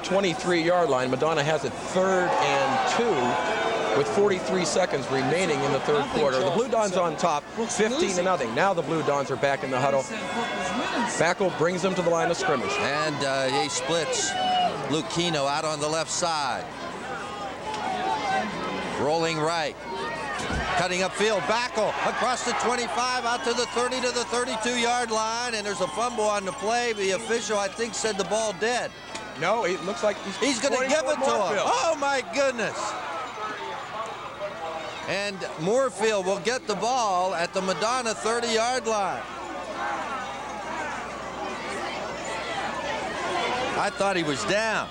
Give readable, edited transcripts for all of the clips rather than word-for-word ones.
23-yard line. Madonna has it 3rd and 2 with 43 seconds remaining in the third quarter. The Blue Dons on top, 15-0. Now the Blue Dons are back in the huddle. Backel brings them to the line of scrimmage. And he splits Lucchino out on the left side. Rolling right. Cutting upfield. Backel across the 25 out to the 30 to the 32-yard line. And there's a fumble on the play. The official, I think, said the ball dead. No, it looks like he's going to give it to him. Oh, my goodness. And Moorfield will get the ball at the Madonna 30-yard line. I thought he was down.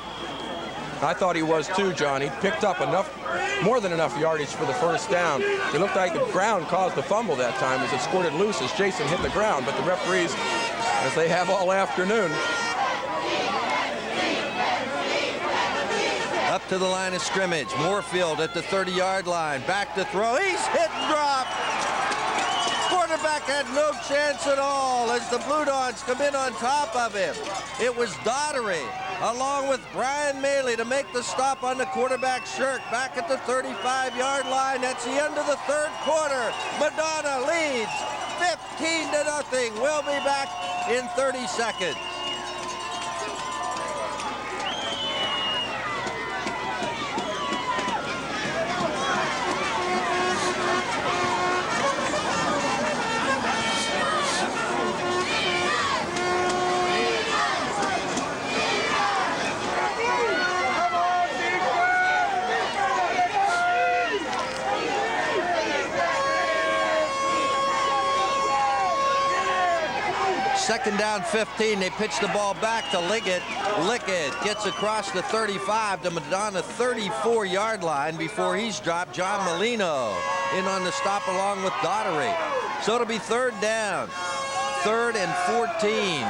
I thought he was too, John. He picked up more than enough yardage for the first down. It looked like the ground caused the fumble that time as it squirted loose as Jason hit the ground, but the referees, as they have all afternoon, up to the line of scrimmage. Moorfield at the 30-yard line. Back to throw. He's hit and dropped. Quarterback had no chance at all as the Blue Dons come in on top of him. It was Daugherty along with Brian Maley to make the stop on the quarterback Shirk back at the 35-yard line. That's the end of the third quarter. Madonna leads 15-0. We'll be back in 30 seconds. Second down 15. They pitch the ball back to Liggett. Liggett gets across the 35 to Madonna 34-yard line before he's dropped. John Molino in on the stop along with Daugherty. So it'll be third down. 3rd and 14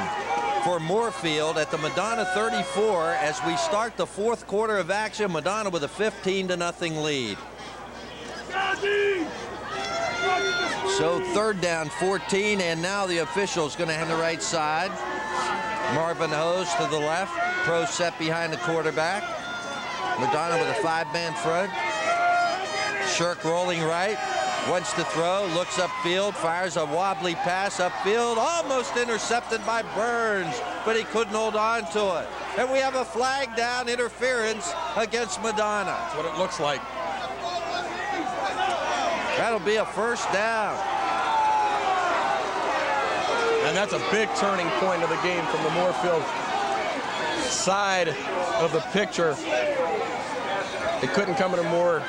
for Moorfield at the Madonna 34 as we start the fourth quarter of action. Madonna with a 15-0 lead. So 3rd down 14, and now the official's going to hand the right side. Marvin Hose to the left. Pro set behind the quarterback. Madonna with a 5-man front. Shirk rolling right. Wants to throw. Looks upfield. Fires a wobbly pass upfield. Almost intercepted by Burns, but he couldn't hold on to it. And we have a flag down, interference against Madonna. That's what it looks like. That'll be a first down. And that's a big turning point of the game from the Moorfield side of the picture. It couldn't come at a more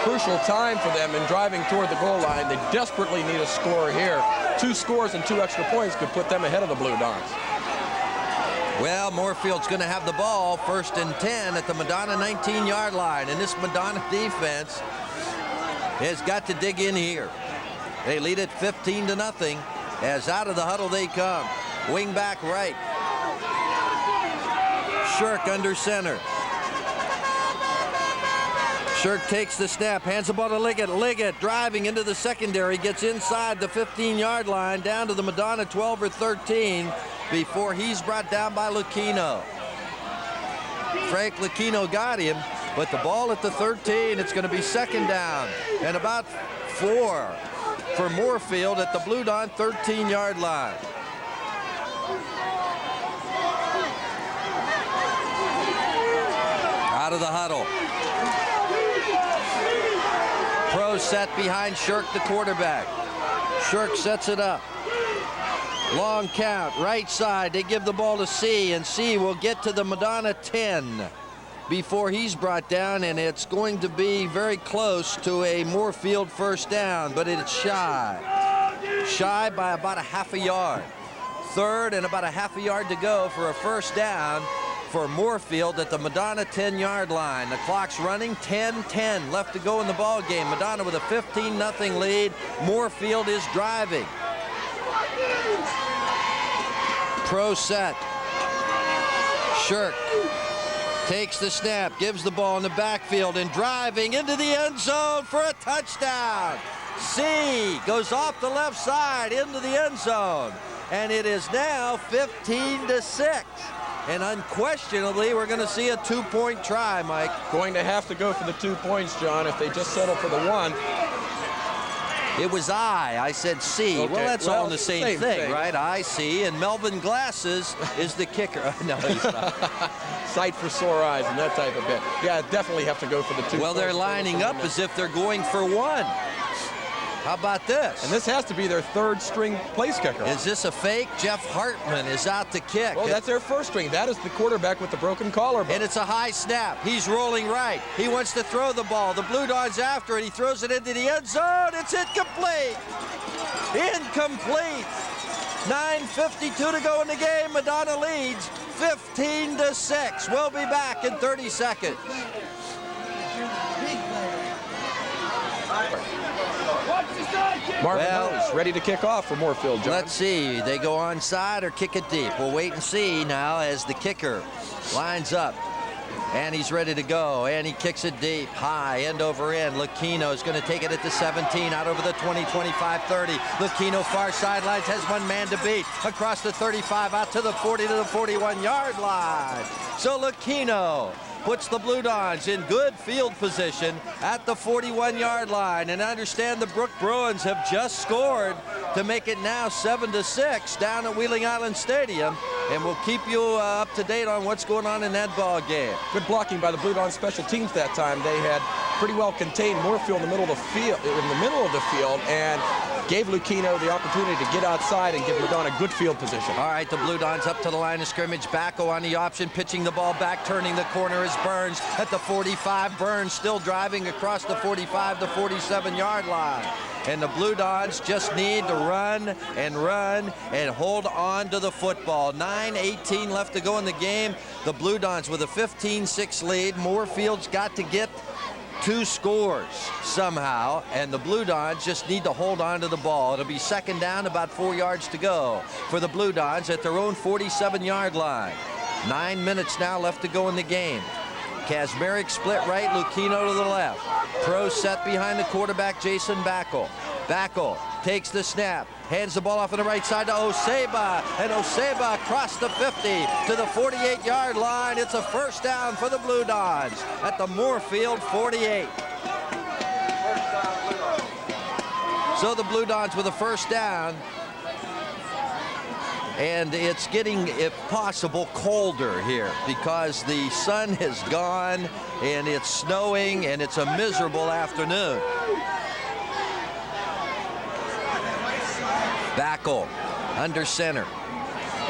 crucial time for them in driving toward the goal line. They desperately need a score here. 2 scores and 2 extra points could put them ahead of the Blue Dons. Well, Moorfield's going to have the ball 1st and 10 at the Madonna 19-yard line. And this Madonna defense has got to dig in here. They lead it 15-0 as out of the huddle they come. Wing back right. Shirk under center. Shirk takes the snap, hands the ball to Liggett. Liggett driving into the secondary, gets inside the 15-yard line, down to the Madonna 12 or 13 before he's brought down by Lucchino. Frank Lucchino got him, but the ball at the 13, it's going to be 2nd down and about 4 for Moorfield at the Blue Don 13-yard line. Out of the huddle. Pro set behind Shirk, the quarterback. Shirk sets it up. Long count, right side. They give the ball to C, and C will get to the Madonna 10 before he's brought down, and it's going to be very close to a Moorfield first down, but it's shy. Shy by about a half a yard. 3rd and about a half a yard to go for a first down for Moorfield at the Madonna 10-yard line. The clock's running, 10-10 left to go in the ball game. Madonna with a 15-0 lead. Moorfield is driving. Pro set. Shirk takes the snap, gives the ball in the backfield, and driving into the end zone for a touchdown. C goes off the left side into the end zone, and it is now 15-6. And unquestionably, we're going to see a 2-point try, Mike. Going to have to go for the 2 points, John, if they just settle for the 1. It was I said C. Okay. Well, that's all the same thing, right? I see. And Melvin Glasses is the kicker. No, he's not. Sight for sore eyes and that type of bit. Yeah, definitely have to go for the 2 Well, they're lining up as if they're going for 1. How about this? And this has to be their 3rd string place kicker. Is this a fake? Jeff Hartman is out to kick. Well, that's their 1st string. That is the quarterback with the broken collarbone. And it's a high snap. He's rolling right. He wants to throw the ball. The Blue Dons after it. He throws it into the end zone. It's incomplete. Incomplete. 9:52 to go in the game. Madonna leads 15-6. We'll be back in 30 seconds. Marvin Rose ready to kick off for Moorfield, John. Let's see. They go onside or kick it deep. We'll wait and see now as the kicker lines up. And he's ready to go. And he kicks it deep, high, end over end. Lucchino is going to take it at the 17, out over the 20, 25, 30. Lucchino far sidelines, has one man to beat. Across the 35, out to the 40 to the 41-yard line. So Lucchino puts the Blue Dons in good field position at the 41-yard line. And I understand the Brook Bruins have just scored to make it now 7-6 down at Wheeling Island Stadium. And we'll keep you up to date on what's going on in that ball game. Good blocking by the Blue Dons special teams that time. They had pretty well contained Moorfield in the middle of the field, and gave Lucchino the opportunity to get outside and give Madonna good field position. All right, the Blue Dons up to the line of scrimmage. Backo on the option, pitching the ball back, turning the corner is Burns at the 45. Burns still driving across the 45 to 47-yard line. And the Blue Dons just need to run and hold on to the football. 9:18 left to go in the game. The Blue Dons with a 15-6 lead. Moorfield's got to get 2 scores somehow, and the Blue Dons just need to hold on to the ball. It'll be 2nd down, about 4 yards to go for the Blue Dons at their own 47-yard line. 9 minutes now left to go in the game. Kazmarek split right, Lucchino to the left. Pro set behind the quarterback, Jason Backel. Backel takes the snap, hands the ball off on the right side to Oseba, and Oseba across the 50 to the 48-yard line. It's a 1st down for the Blue Dons at the Moorfield 48. So the Blue Dons with a 1st down. And it's getting, if possible, colder here because the sun has gone and it's snowing and it's a miserable afternoon. Backel under center.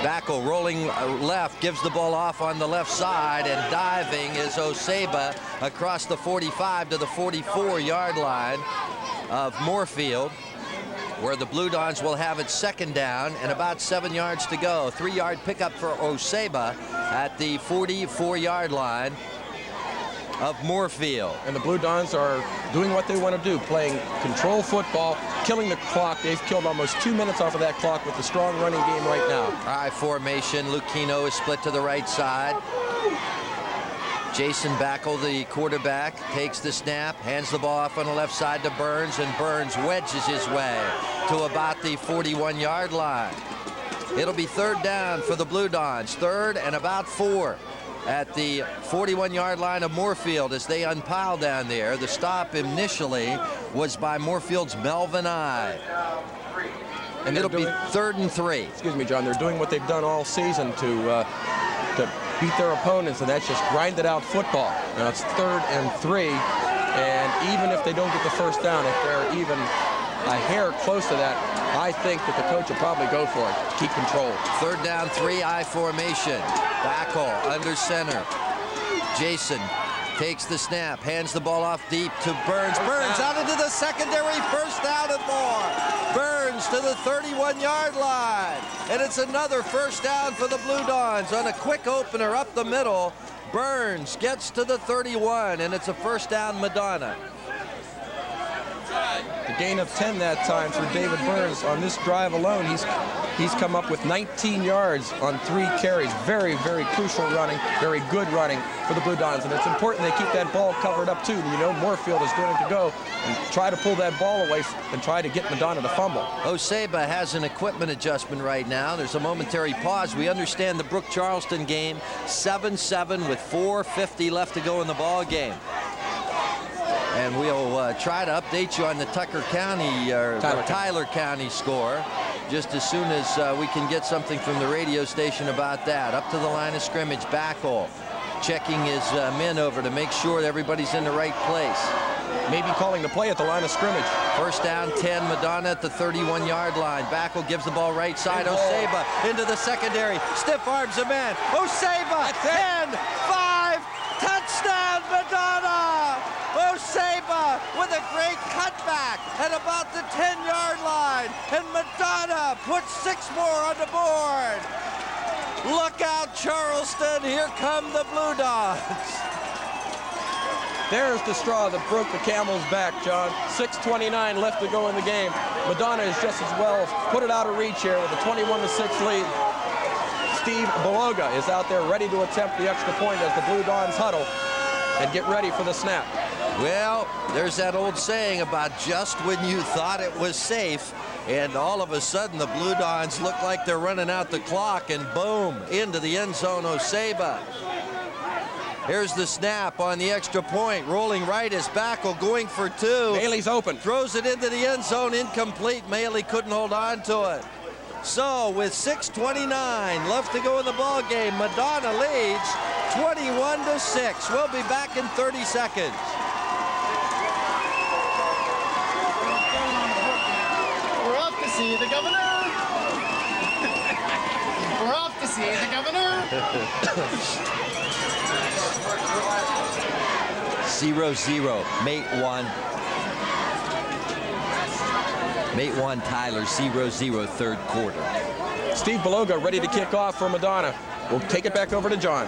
Backel rolling left, gives the ball off on the left side, and diving is Oseba across the 45 to the 44-yard line of Moorfield, where the Blue Dons will have it 2nd down and about 7 yards to go. 3-yard pickup for Oseba at the 44-yard line of Moorfield. And the Blue Dons are doing what they want to do, playing control football, killing the clock. They've killed almost 2 minutes off of that clock with the strong running game right now. All right, formation. Lucchino is split to the right side. Jason Backel, the quarterback, takes the snap, hands the ball off on the left side to Burns, and Burns wedges his way to about the 41-yard line. It'll be 3rd down for the Blue Dons, 3rd and about 4 at the 41-yard line of Moorfield as they unpile down there. The stop initially was by Moorfield's Melvin I. And it'll be 3rd and 3. Excuse me, John. They're doing what they've done all season to beat their opponents, and that's just grinded out football. Now it's 3rd and 3, and even if they don't get the 1st down, if they're even a hair close to that, I think that the coach will probably go for it to keep control. 3rd down, 3 I formation. Backel under center. Jason takes the snap, hands the ball off deep to Burns. Burns out into the secondary, 1st down and more. Burns to the 31-yard line. And it's another 1st down for the Blue Dons on a quick opener up the middle. Burns gets to the 31, and it's a 1st down Madonna. The gain of 10 that time for David Burns on this drive alone. He's He's come up with 19 yards on 3 carries. Very, very crucial running, very good running for the Blue Dons. And it's important they keep that ball covered up, too. You know, Moorfield is going to go and try to pull that ball away and try to get Madonna to fumble. Oseba has an equipment adjustment right now. There's a momentary pause. We understand the Brook Charleston game, 7-7 with 4:50 left to go in the ball game. And we'll try to update you on the Tucker County, Tyler County score just as soon as we can get something from the radio station about that. Up to the line of scrimmage, Backel checking his men over to make sure that everybody's in the right place. Maybe calling the play at the line of scrimmage. First down, 10, Madonna at the 31-yard line. Backel gives the ball right side. Oseba into the secondary. Stiff arms a man. Oseba, 10, 5, touchdown, Madonna! Oseba with a great cutback at about the 10-yard line. And Madonna puts 6 more on the board. Look out, Charleston. Here come the Blue Dons. There's the straw that broke the camel's back, John. 6:29 left to go in the game. Madonna is just as well put it out of reach here with a 21-6 lead. Steve Beloga is out there ready to attempt the extra point as the Blue Dons huddle and get ready for the snap. Well, there's that old saying about just when you thought it was safe, and all of a sudden the Blue Dons look like they're running out the clock, and boom, into the end zone, Oseba. Here's the snap on the extra point. Rolling right is Backel going for 2. Bailey's open. Throws it into the end zone, incomplete. Maley couldn't hold on to it. So with 6:29 left to go in the ball game, Madonna leads 21-6. We'll be back in 30 seconds. We're off to see the governor. We're off to see the governor. 0-0, Matewan. Matewan Tyler, 0-0, third quarter. Steve Beloga ready to kick off for Madonna. We'll take it back over to John.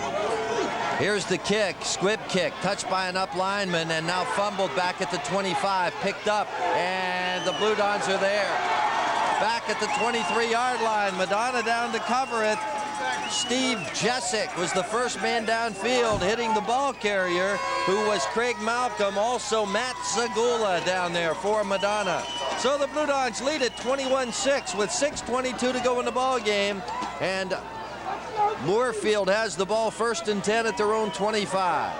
Here's the kick, squib kick, touched by an up lineman, and now fumbled back at the 25, picked up, and the Blue Dons are there. Back at the 23-yard line, Madonna down to cover it. Steve Jessic was the first man downfield, hitting the ball carrier, who was Craig Malcolm, also Matt Zagula down there for Madonna. So the Blue Dons lead at 21-6 with 6:22 to go in the ball game, and Moorfield has the ball 1st and 10 at their own 25.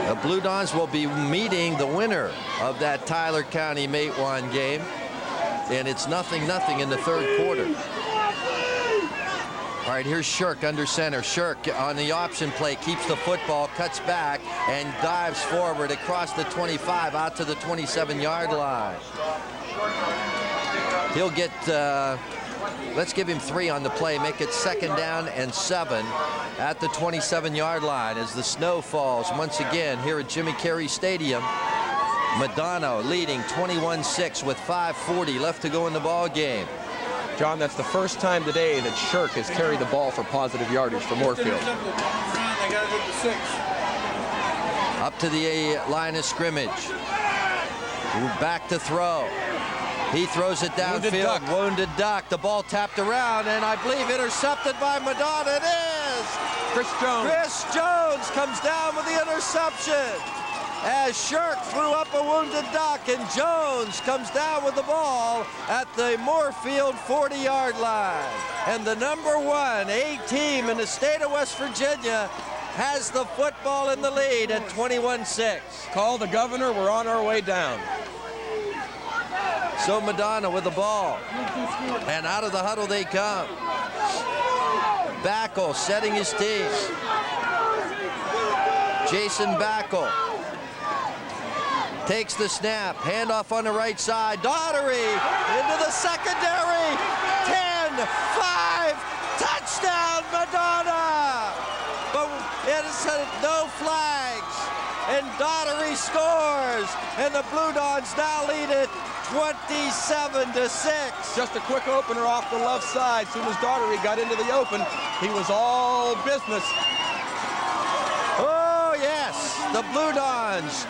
The Blue Dons will be meeting the winner of that Tyler County Matewan game, and it's 0-0 in the third quarter. All right, here's Shirk under center. Shirk on the option play keeps the football, cuts back, and dives forward across the 25 out to the 27-yard line. He'll get, let's give him 3 on the play, make it 2nd down and 7 at the 27-yard line as the snow falls once again here at Jimmy Carey Stadium. Madonna leading 21-6 with 5:40 left to go in the ball game. John, that's the first time today that Shirk has carried the ball for positive yardage for Moorfield. Up to the line of scrimmage. Back to throw. He throws it downfield. Wounded duck. The ball tapped around, and I believe intercepted by Madonna. It is! Chris Jones. Chris Jones comes down with the interception. As Shirk threw up a wounded duck, and Jones comes down with the ball at the Moorfield 40-yard line. And the #1 A team in the state of West Virginia has the football in the lead at 21-6. Call the governor. We're on our way down. So Madonna with the ball. And out of the huddle they come. Backel setting his team. Jason Backel takes the snap, handoff on the right side. Daughtery into the secondary. 10-5, touchdown Madonna. But it is no flags, and Daughtery scores, and the Blue Dons now lead it 27-6. Just a quick opener off the left side. As soon as Daughtery got into the open, he was all business. Oh yes, the Blue Dons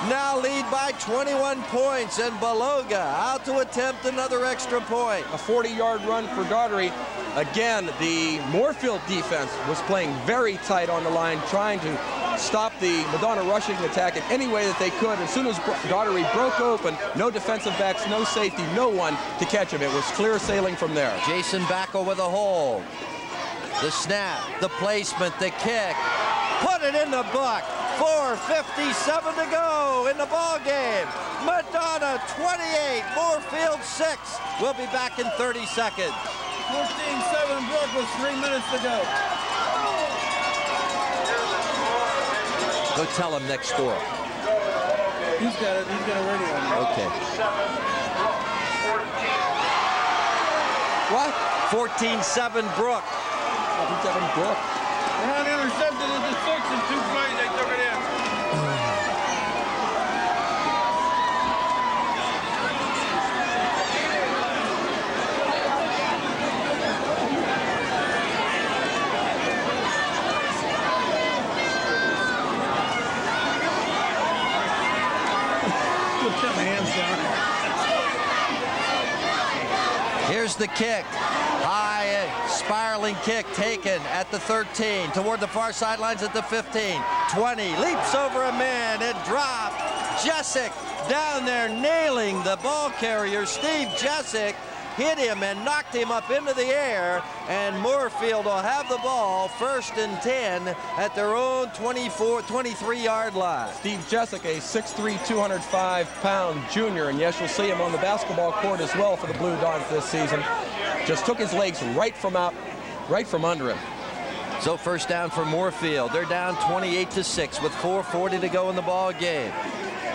now lead by 21 points, and Beloga out to attempt another extra point. A 40-yard run for Daugherty. Again, the Moorfield defense was playing very tight on the line, trying to stop the Madonna rushing attack in any way that they could. As soon as Daugherty broke open, no defensive backs, no safety, no one to catch him. It was clear sailing from there. Jason Backel with a hold. The snap, the placement, the kick. Put it in the book. 4:57 to go in the ball game. Madonna 28, Moorfield 6. We'll be back in 30 seconds. 14-7 Brook with 3 minutes to go. Go tell him next score. He's got it. He's got a radio on. Okay. What? 14-7 Brook. 7 Brook. They're not intercepted at the 6 and 2 plays. They took it in. Here's the kick. High spiraling kick taken at the 13, toward the far sidelines at the 15, 20, leaps over a man and dropped. Jessic down there nailing the ball carrier. Steve Jessic hit him and knocked him up into the air, and Moorfield will have the ball 1st and 10 at their own 23-yard line. Steve Jessic, a 6'3", 205-pound junior, and yes, you'll see him on the basketball court as well for the Blue Dons this season. Just took his legs right from under him. So first down for Moorfield. They're down 28-6 with 4:40 to go in the ball game.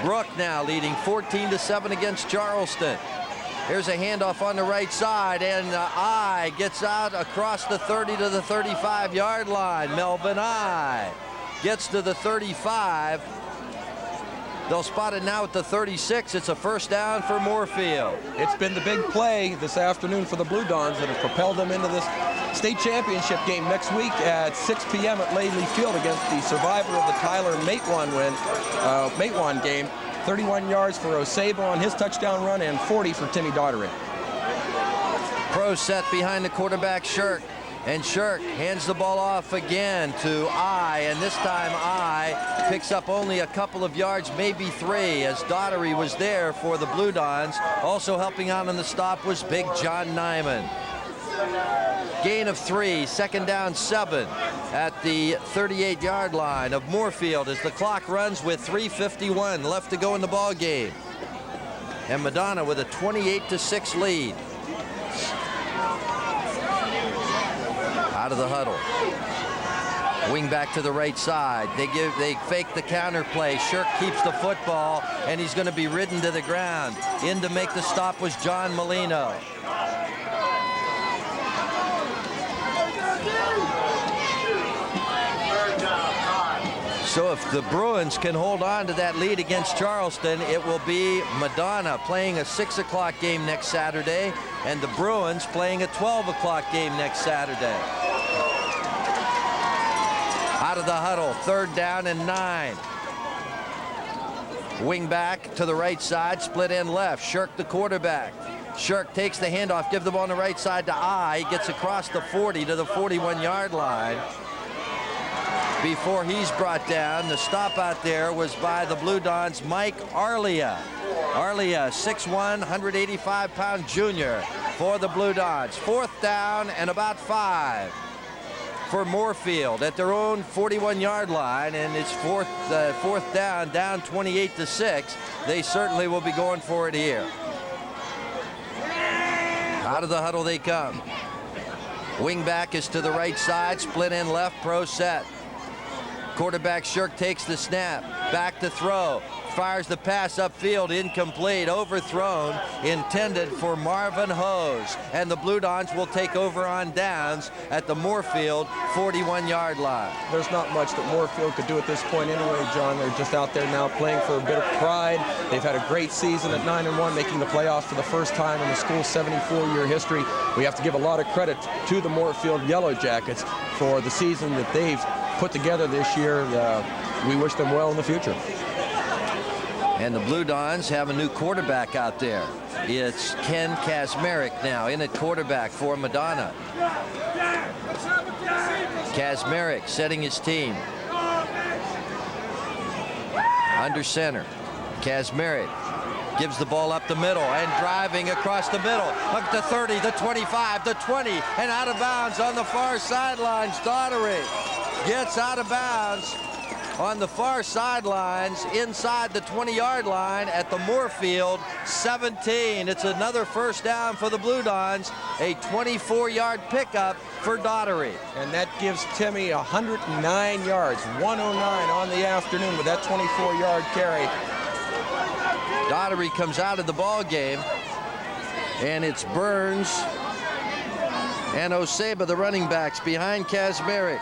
Brook now leading 14-7 against Charleston. Here's a handoff on the right side, and I gets out across the 30 to the 35-yard line. Melvin I gets to the 35. They'll spot it now at the 36. It's a first down for Moorfield. It's been the big play this afternoon for the Blue Dons that has propelled them into this state championship game next week at 6 p.m. at Laidley Field against the survivor of the Tyler Matewan game. 31 yards for Osebo on his touchdown run and 40 for Timmy Daugherty. Pro set behind the quarterback, Shirk. And Shirk hands the ball off again to I, and this time I picks up only a couple of yards, maybe 3, as Daugherty was there for the Blue Dons. Also helping out on the stop was Big John Nyman. Gain of 3, second down 7 at the 38-yard line of Moorfield as the clock runs with 3:51 left to go in the ball game. And Madonna with a 28-6 lead. Out of the huddle. Wing back to the right side. They fake the counter play. Shirk keeps the football, and he's going to be ridden to the ground. In to make the stop was John Molino. So if the Bruins can hold on to that lead against Charleston, it will be Madonna playing a 6 o'clock game next Saturday, and the Bruins playing a 12 o'clock game next Saturday. Out of the huddle, 3rd down and 9. Wing back to the right side, split end left. Shirk the quarterback. Shirk takes the handoff, give the ball on the right side to I. He gets across the 40 to the 41-yard line. Before he's brought down, the stop out there was by the Blue Dons' Mike Arlia. Arlia, 6'1", 185-pound junior for the Blue Dons. 4th down and about 5 for Moorfield at their own 41-yard line, and it's fourth down 28-6. They certainly will be going for it here. Out of the huddle they come. Wing back is to the right side, split in left, pro set. Quarterback Shirk takes the snap, back to throw, fires the pass upfield, incomplete, overthrown, intended for Marvin Hose. And the Blue Dons will take over on downs at the Moorfield 41-yard line. There's not much that Moorfield could do at this point anyway, John. They're just out there now playing for a bit of pride. They've had a great season at 9-1, making the playoffs for the first time in the school's 74-year history. We have to give a lot of credit to the Moorfield Yellow Jackets for the season that they've put together this year. We wish them well in the future. And the Blue Dons have a new quarterback out there. It's Ken Kazmarek now in at quarterback for Madonna. Kazmarek setting his team. Under center. Kazmarek gives the ball up the middle and driving across the middle. Up to 30, the 25, the 20, and out of bounds on the far sidelines. Daugherty gets out of bounds on the far sidelines inside the 20-yard line at the Moorfield 17. It's another first down for the Blue Dons, a 24-yard pickup for Daugherty. And that gives Timmy 109 yards, 109 on the afternoon with that 24-yard carry. Daugherty comes out of the ball game, and it's Burns and Oseba, the running backs, behind Kazmarek.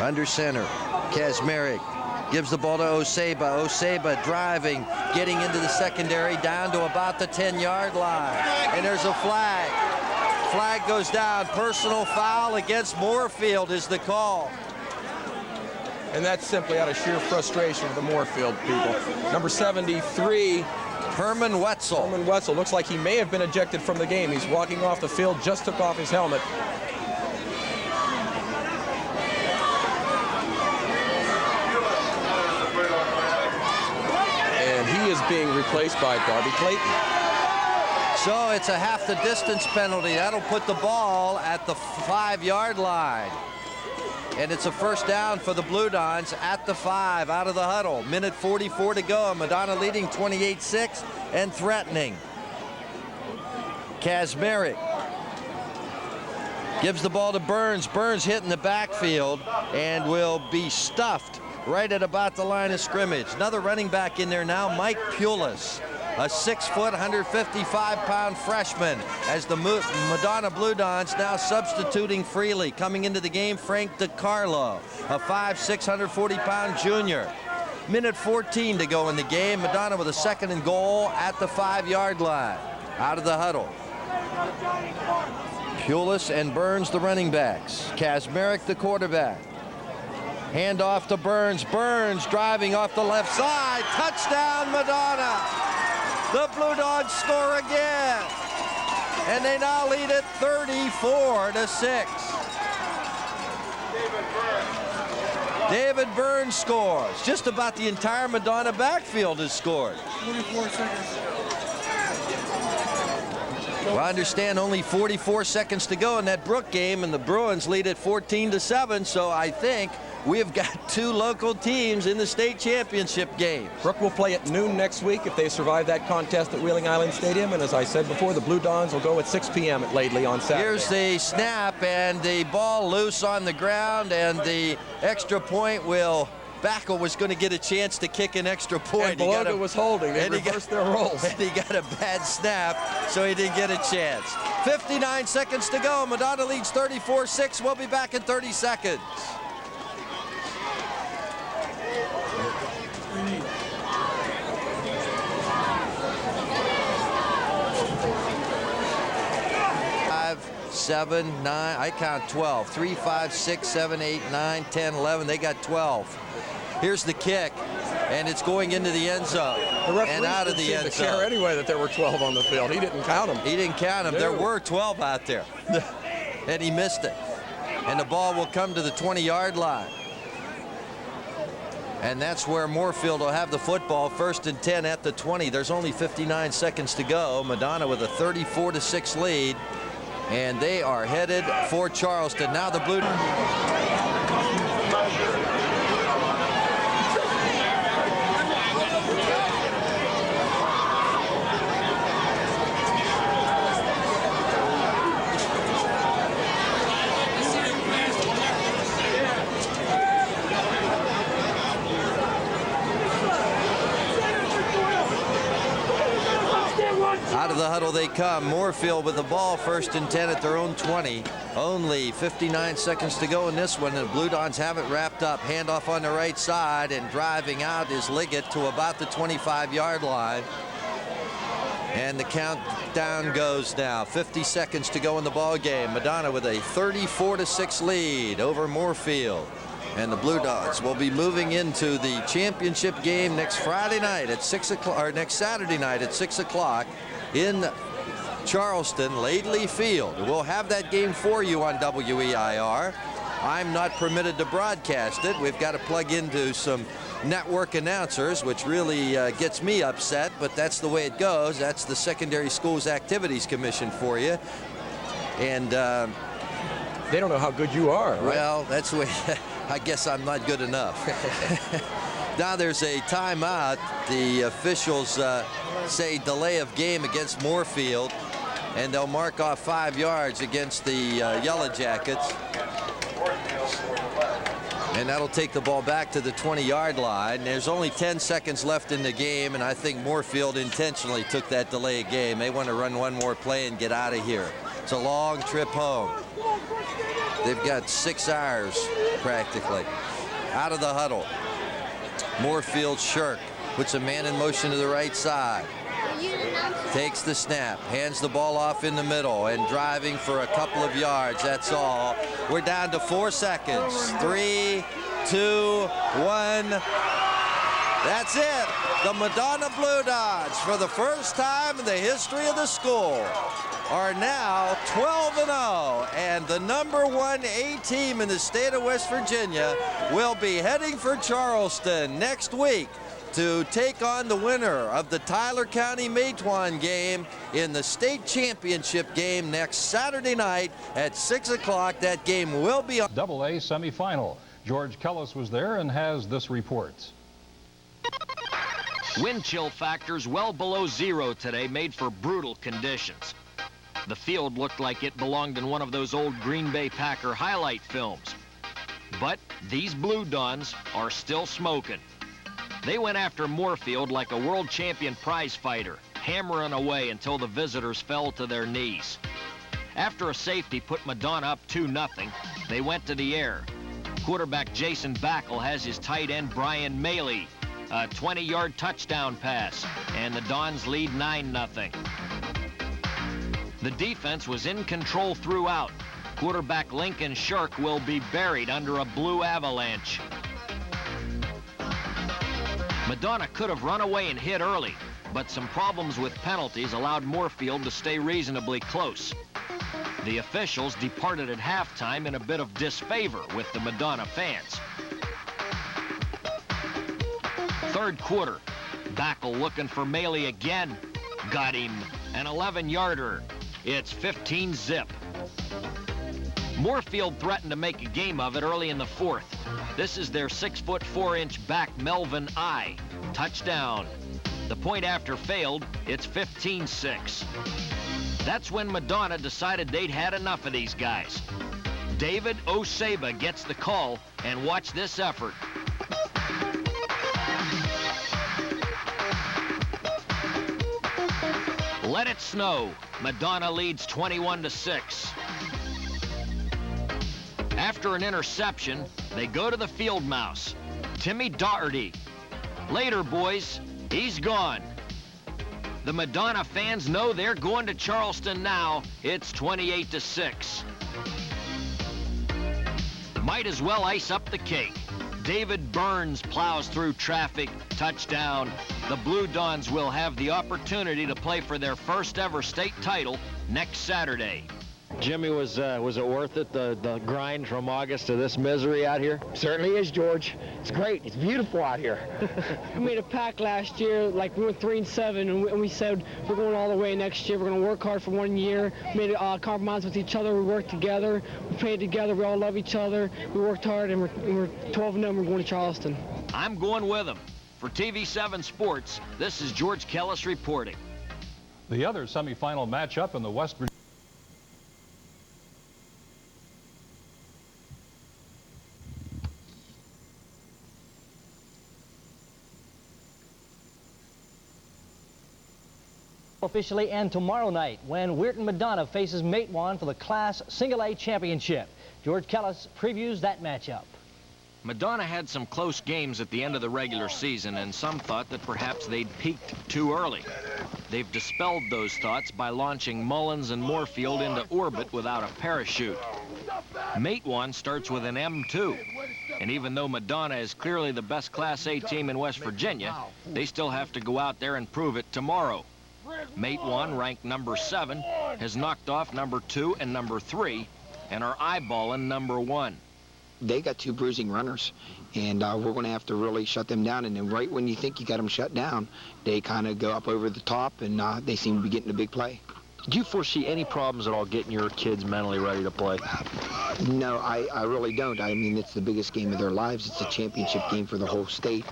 Under center, Kazmarek gives the ball to Oseba. Oseba driving, getting into the secondary, down to about the 10-yard line. And there's a flag. Flag goes down. Personal foul against Moorfield is the call. And that's simply out of sheer frustration of the Moorfield people. Number 73, Herman Wetzel. Herman Wetzel looks like he may have been ejected from the game. He's walking off the field, just took off his helmet. And he is being replaced by Darby Clayton. So it's a half the distance penalty. That'll put the ball at the 5-yard line. And it's a first down for the Blue Dons at the 5, out of the huddle. Minute 44 to go. Madonna leading 28-6 and threatening. Kazmarek gives the ball to Burns. Burns hitting the backfield and will be stuffed right at about the line of scrimmage. Another running back in there now, Mike Pulis. A 6-foot, 155-pound freshman, as the Madonna Blue Dons now substituting freely. Coming into the game, Frank DiCarlo, a 5'6", 140-pound junior. Minute 14 to go in the game. Madonna with a 2nd and goal at the 5-yard line. Out of the huddle. Pulis and Burns, the running backs. Kazmarek, the quarterback. Hand off to Burns. Burns driving off the left side. Touchdown, Madonna. The Blue Dons score again, and they now lead it 34-6. David Burns scores. Just about the entire Madonna backfield has scored. 24 seconds. Well, I understand only 44 seconds to go in that Brook game, and the Bruins lead it 14-7. So I think we've got 2 local teams in the state championship game. Brook will play at noon next week if they survive that contest at Wheeling Island Stadium. And as I said before, the Blue Dons will go at 6 p.m. at Laidley on Saturday. Here's the snap, and the ball loose on the ground, and the extra point will... Backel was going to get a chance to kick an extra point. And Beloga was holding. They reversed their roles. And he got a bad snap, so he didn't get a chance. 59 seconds to go. Madonna leads 34-6. We'll be back in 30 seconds. Seven, 9, I count 12. 3, 5, 6, 7, 8, 9, 10, 11. They got 12. Here's the kick, and it's going into the end zone and out of the end zone. Care anyway that there were 12 on the field. He didn't count them. He didn't count them. There were 12 out there, and he missed it. And the ball will come to the 20-yard line. And that's where Moorfield will have the football, 1st and 10 at the 20. There's only 59 seconds to go. Madonna with a 34-6 lead. And they are headed for Charleston. Now the Blue... Out of the huddle they come. Moorfield with the ball, 1st and 10 at their own 20. Only 59 seconds to go in this one. The Blue Dons have it wrapped up. Handoff on the right side, and driving out is Liggett to about the 25-yard line. And the countdown goes now. 50 seconds to go in the ball game. Madonna with a 34-6 lead over Moorfield. And the Blue Dogs will be moving into the championship game next Friday night at 6 o'clock, or next Saturday night at 6 o'clock in Charleston, Laidley Field. We'll have that game for you on WEIR. I'm not permitted to broadcast it. We've got to plug into some network announcers, which really gets me upset, but that's the way it goes. That's the Secondary Schools Activities Commission for you. And they don't know how good you are, right? Well, that's the way. I guess I'm not good enough. Now there's a timeout. The officials say delay of game against Moorfield, and they'll mark off 5 yards against the Yellow Jackets. And that'll take the ball back to the 20-yard line. There's only 10 seconds left in the game, and I think Moorfield intentionally took that delay of game. They want to run one more play and get out of here. It's a long trip home. They've got 6 hours practically. Out of the huddle. Moorfield Shirk puts a man in motion to the right side. Takes the snap, hands the ball off in the middle, and driving for a couple of yards. That's all. We're down to 4 seconds. 3, 2, 1. That's it. The Madonna Blue Dogs, for the first time in the history of the school, are now 12-0, and the #1 A team in the state of West Virginia will be heading for Charleston next week to take on the winner of the Tyler County Matewan game in the state championship game next Saturday night at 6 o'clock. That game will be on AA semifinal. George Kellis was there and has this report. Wind chill factors well below 0 today made for brutal conditions. The field looked like it belonged in one of those old Green Bay Packer highlight films. But these Blue Dons are still smoking. They went after Moorfield like a world champion prize fighter, hammering away until the visitors fell to their knees. After a safety put Madonna up 2-0, they went to the air. Quarterback Jason Backel has his tight end Brian Maley, a 20-yard touchdown pass, and the Dons lead 9-0. The defense was in control throughout. Quarterback Lincoln Shirk will be buried under a blue avalanche. Madonna could have run away and hit early, but some problems with penalties allowed Moorfield to stay reasonably close. The officials departed at halftime in a bit of disfavor with the Madonna fans. Third quarter, Backel looking for Maley again. Got him, an 11-yarder. It's 15-zip. Moorfield threatened to make a game of it early in the 4th. This is their 6'4" back Melvin I. Touchdown. The point after failed, it's 15-6. That's when Madonna decided they'd had enough of these guys. David Oseba gets the call, and watch this effort. Let it snow. Madonna leads 21-6. After an interception, they go to the field mouse, Timmy Doherty. Later, boys, he's gone. The Madonna fans know they're going to Charleston now. It's 28-6. Might as well ice up the cake. David Burns plows through traffic, touchdown. The Blue Dons will have the opportunity to play for their first ever state title next Saturday. Jimmy, was it worth it, the grind from August to this misery out here? Certainly is, George. It's great. It's beautiful out here. We made a pact last year, like we went 3-7, and we said we're going all the way next year. We're going to work hard for 1 year. Made a compromise with each other. We worked together. We prayed together. We all love each other. We worked hard, and we're 12-0. We're going to Charleston. I'm going with them. For TV7 Sports, this is George Kellis reporting. The other semifinal matchup in the West Virginia officially and tomorrow night when Weirton Madonna faces Matewan for the Class Single A Championship. George Kellis previews that matchup. Madonna had some close games at the end of the regular season, and some thought that perhaps they'd peaked too early. They've dispelled those thoughts by launching Mullins and Moorfield into orbit without a parachute. Matewan starts with an M2, And even though Madonna is clearly the best Class A team in West Virginia, they still have to go out there and prove it tomorrow. Matewan, ranked number 7, has knocked off number 2 and number 3, and are eyeballing number 1. They got 2 bruising runners, and we're going to have to really shut them down. And then right when you think you got them shut down, they kind of go up over the top, and they seem to be getting a big play. Do you foresee any problems at all getting your kids mentally ready to play? No, I really don't. I mean, it's the biggest game of their lives. It's a championship game for the whole state.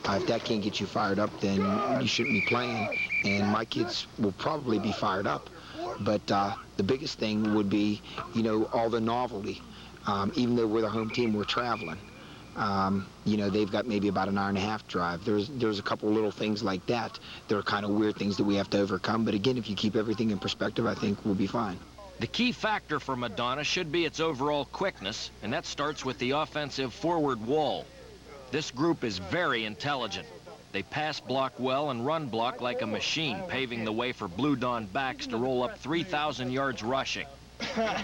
If that can't get you fired up, then you shouldn't be playing. And my kids will probably be fired up. But the biggest thing would be, you know, all the novelty. Even though we're the home team, we're traveling. You know, they've got maybe about an hour-and-a-half drive. There's a couple little things like that. There are kind of weird things that we have to overcome. But again, if you keep everything in perspective, I think we'll be fine. The key factor for Madonna should be its overall quickness, and that starts with the offensive forward wall. This group is very intelligent. They pass block well and run block like a machine, paving the way for Blue Dawn backs to roll up 3,000 yards rushing.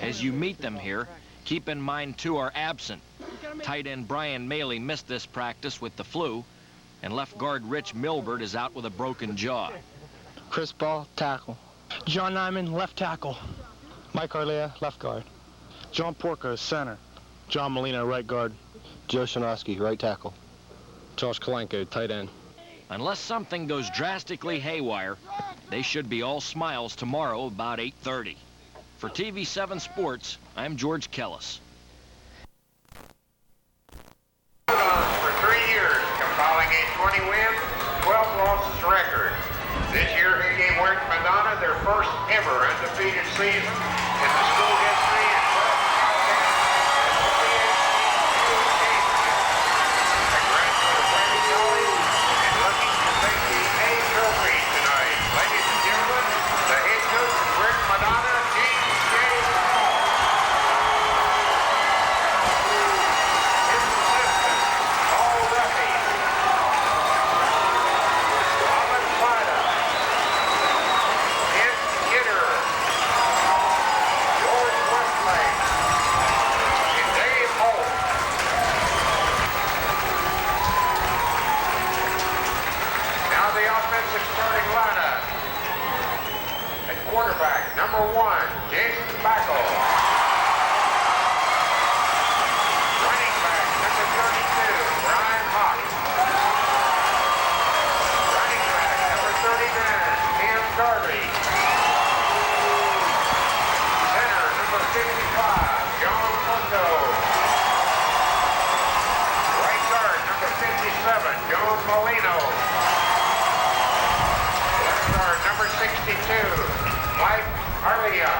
As you meet them here, keep in mind 2 are absent. Tight end Brian Maley missed this practice with the flu, and left guard Rich Milbert is out with a broken jaw. Chris Ball, tackle. John Nyman, left tackle. Mike Arlea, left guard. John Porco, center. John Molina, right guard. Joe Szymanski, right tackle. Josh Kalenko, tight end. Unless something goes drastically haywire, they should be all smiles tomorrow about 8:30. For TV7 Sports, I'm George Kellis. For 3 years, compiling a 20 wins, 12 losses record. This year he gave Weirton Madonna their first ever undefeated season in the school history and first a graduate of Wayne College and looking to take the A trophy tonight. Ladies and gentlemen, the head coach of Weirton Madonna, James J. Hall. His assistant, Paul Duffy. Robin Fida. Ed Kidder. George Westlake. And Dave Holt. Now the offensive starting lineup. At quarterback, number 1, Jason Backel. Running back, number 32, Brian Hawk. Running back, number 39, Tim Darby. Center, number 55, John Porco. Right guard, number 57, Joe Molino. Left guard, number 62, Mike Arlea.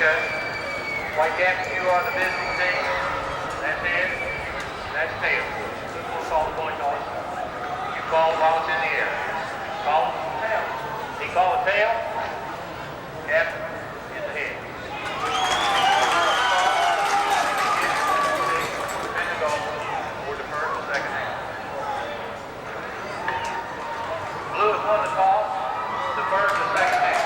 just like after you are the visiting team. That's it. That's tail. We'll call the point toss. You call while it's in the air. Call tail. He call a tail. Cap in the head. And the goal for the first and second half. Blue has won the toss. The first and second half.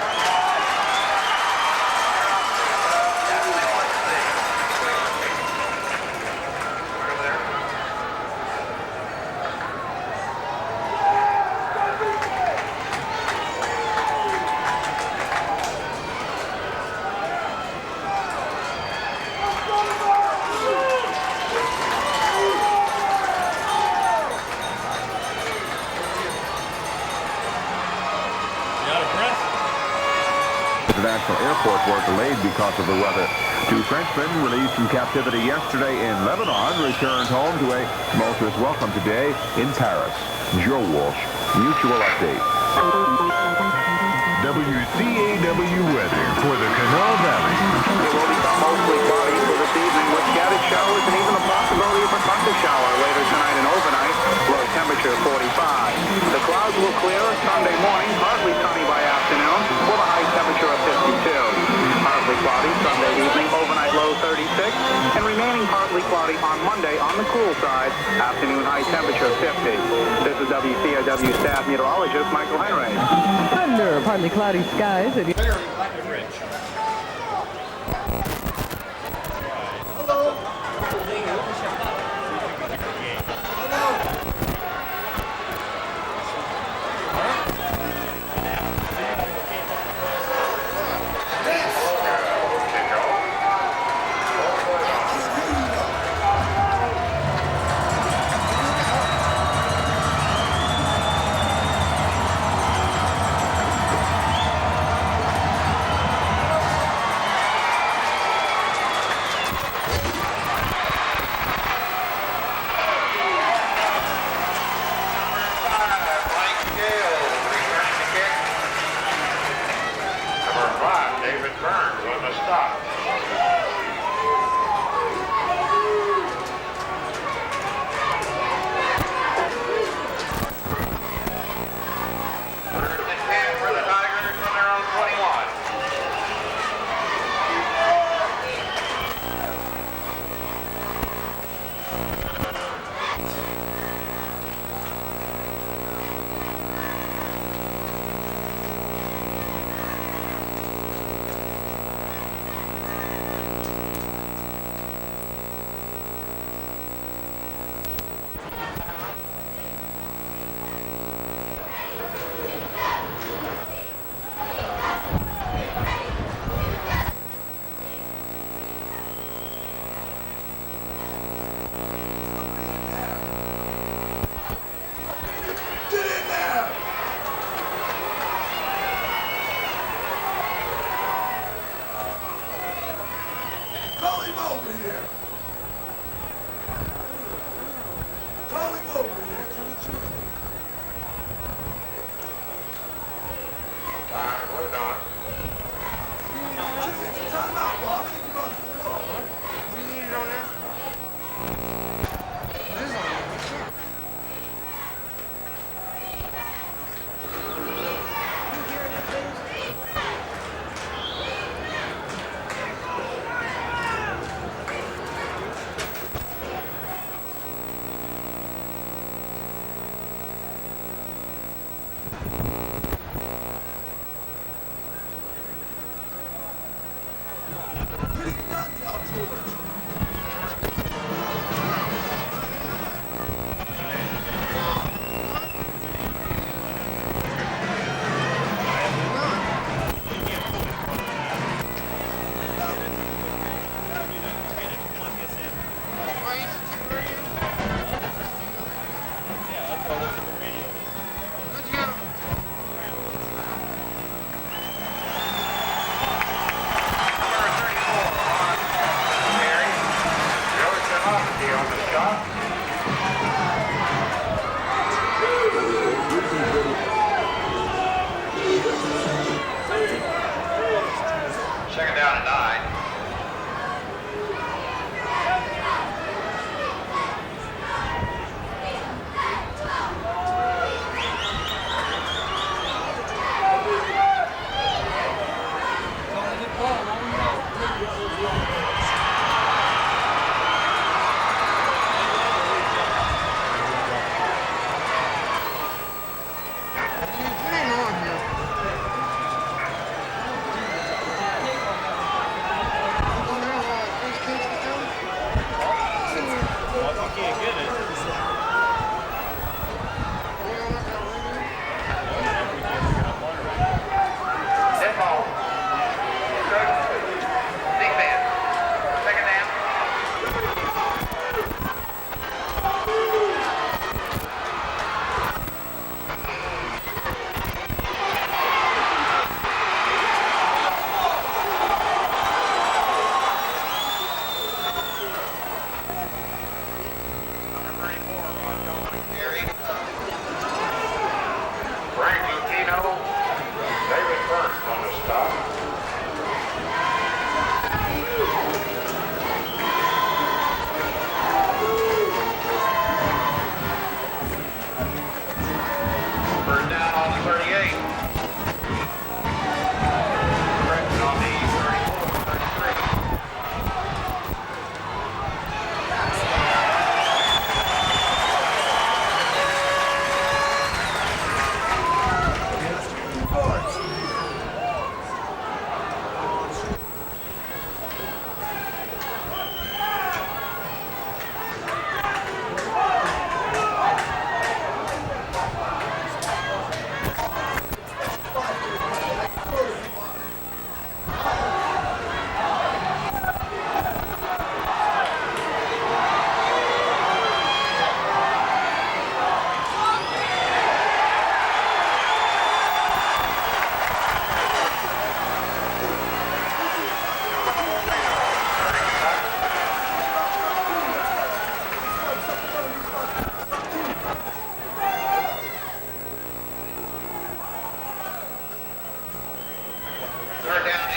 International airports were delayed because of the weather. Two Frenchmen released from captivity yesterday in Lebanon returned home to a tumultuous welcome today in Paris. Joe Walsh, Mutual Update. WCAW weather for the Canal Valley. It will become mostly cloudy for this evening with scattered showers and even the possibility of a thunder shower later tonight and overnight. Low temperature 45. The clouds will clear Sunday morning, partly sunny by afternoon with a high temperature of 52. Partly cloudy Sunday evening, overnight low 36, and remaining partly cloudy on Monday on the cool side, afternoon high temperature 50. This is WCAW staff meteorologist Michael Henry. Under partly cloudy skies.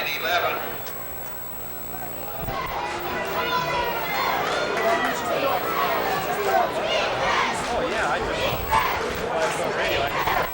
11. Oh, yeah, I just on radio. I can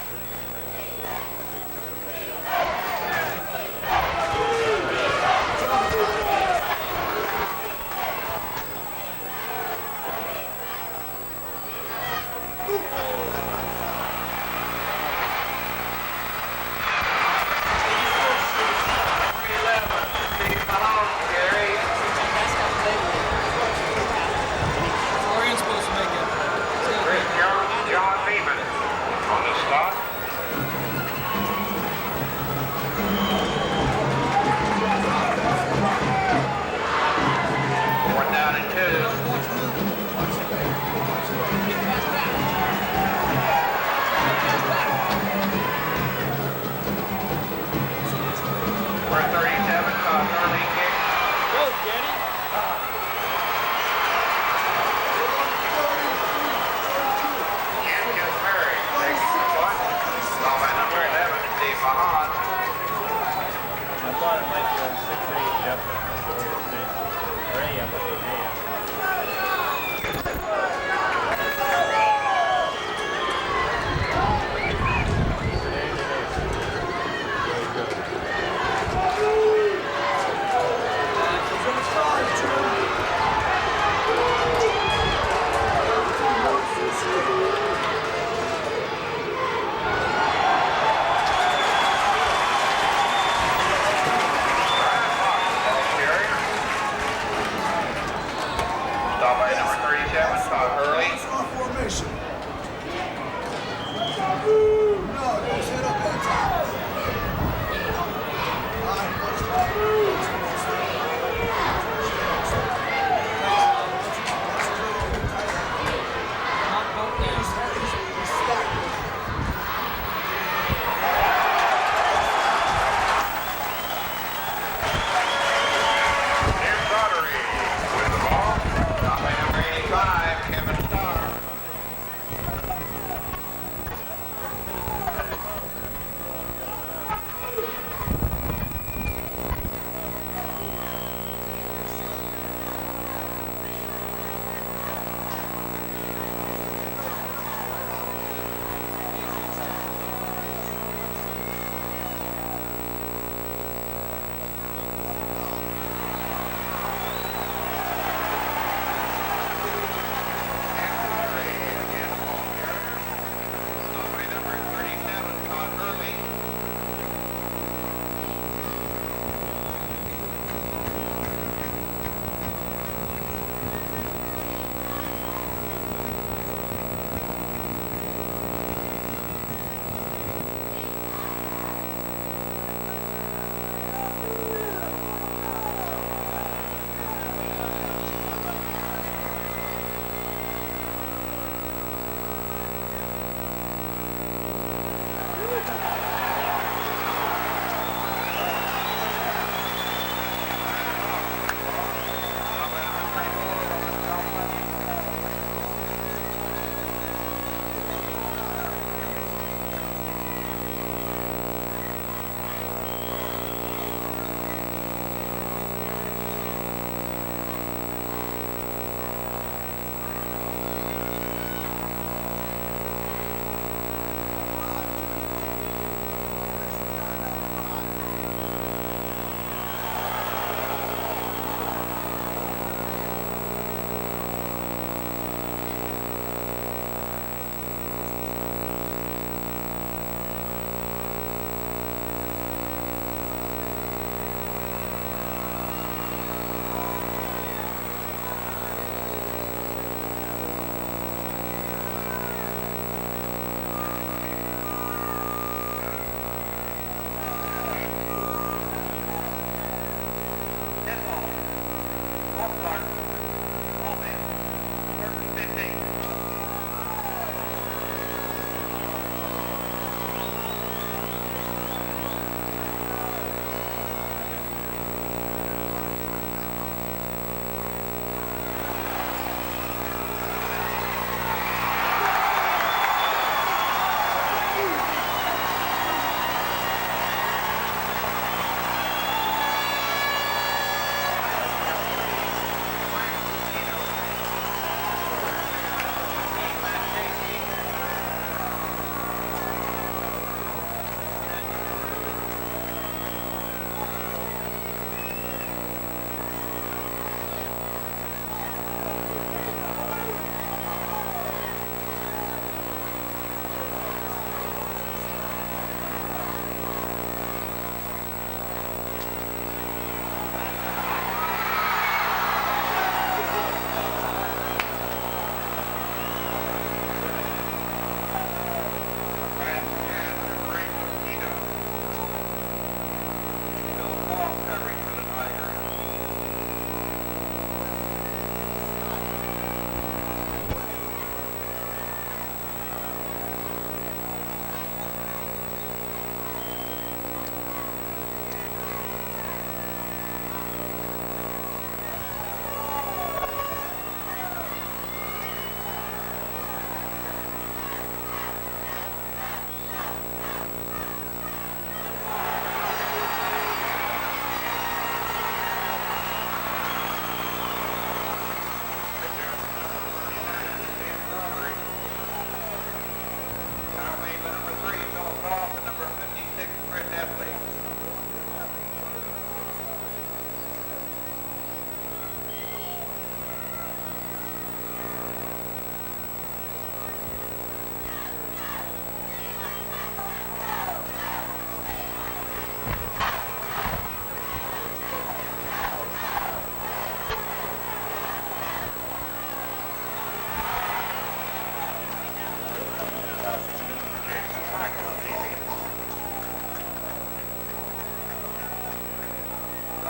hear it.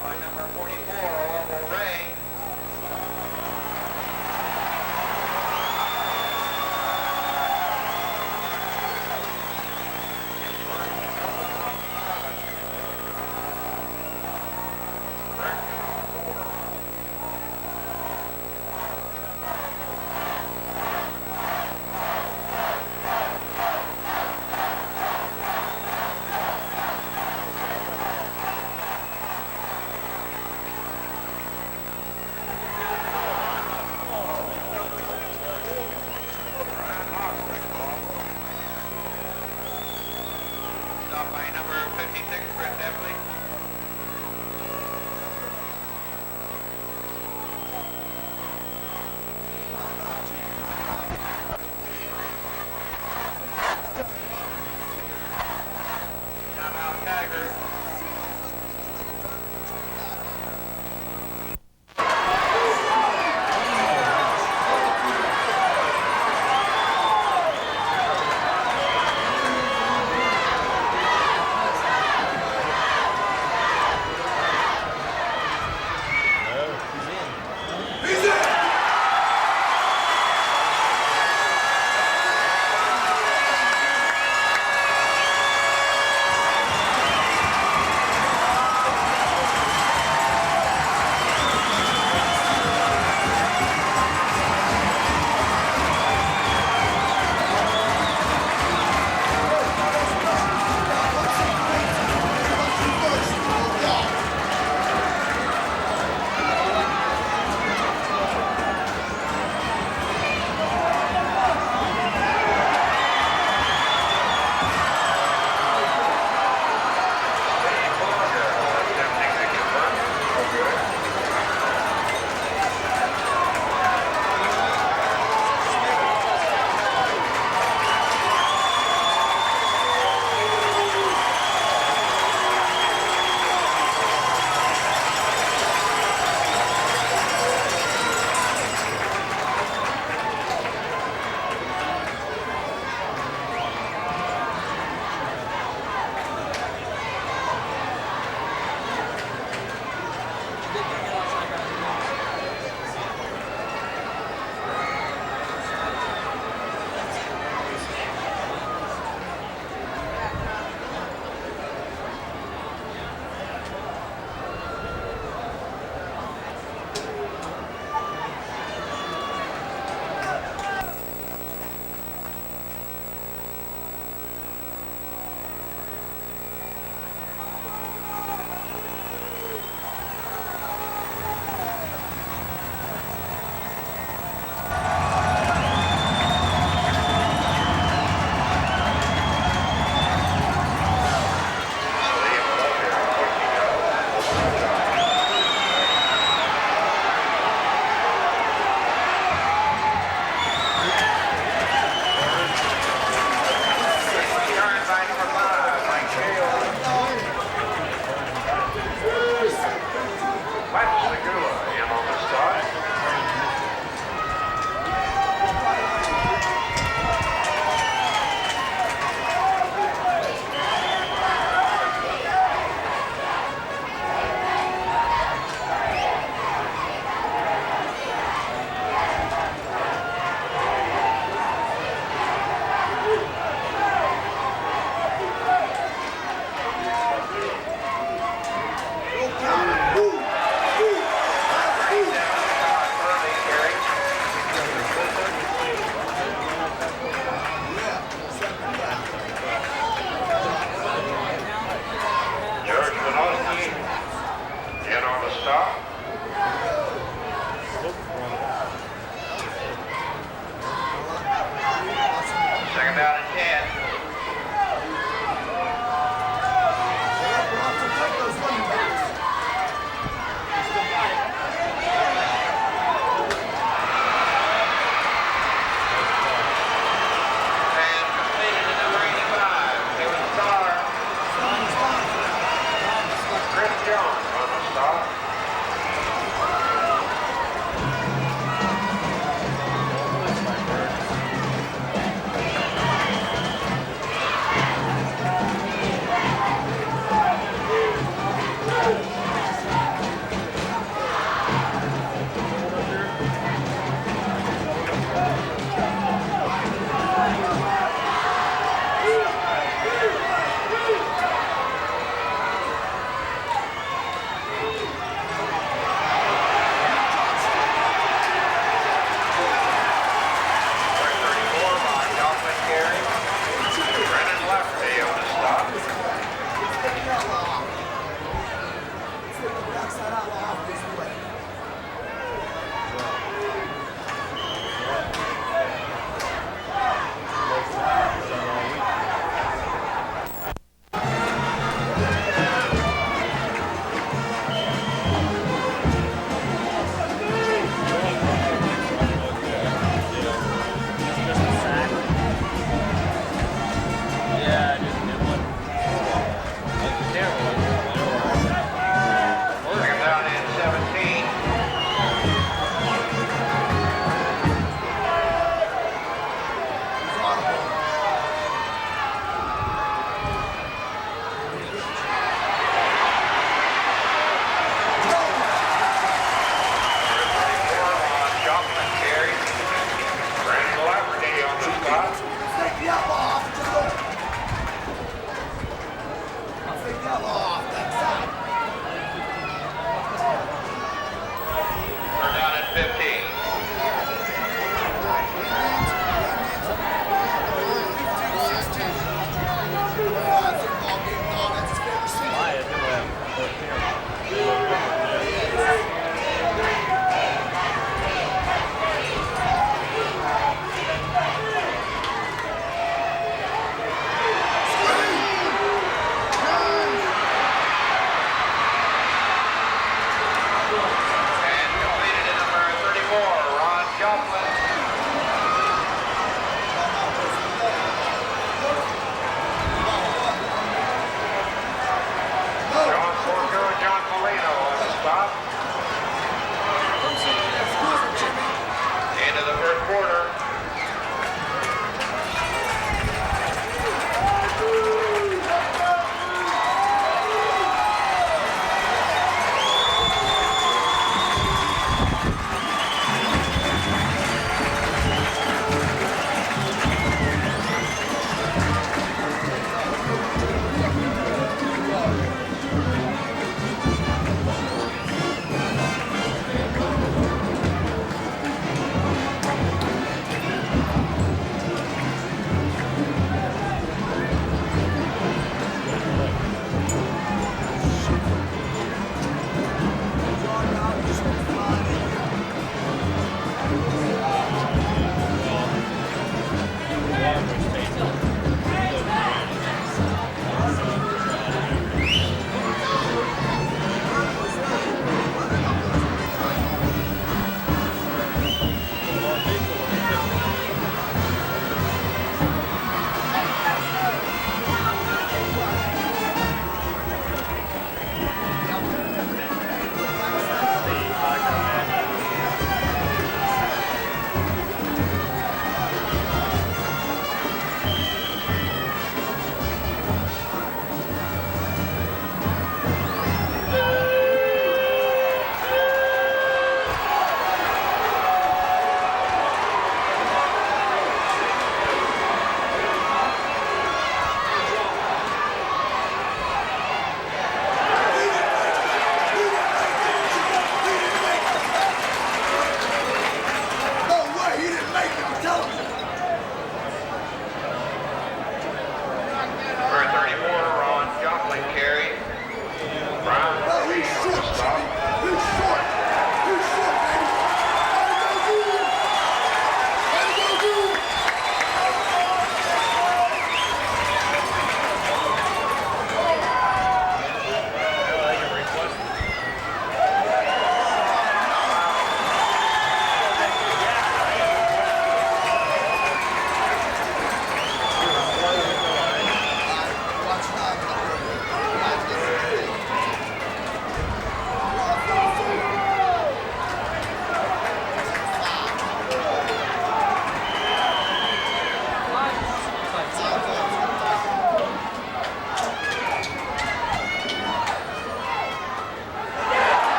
by number 44, Orville Ray.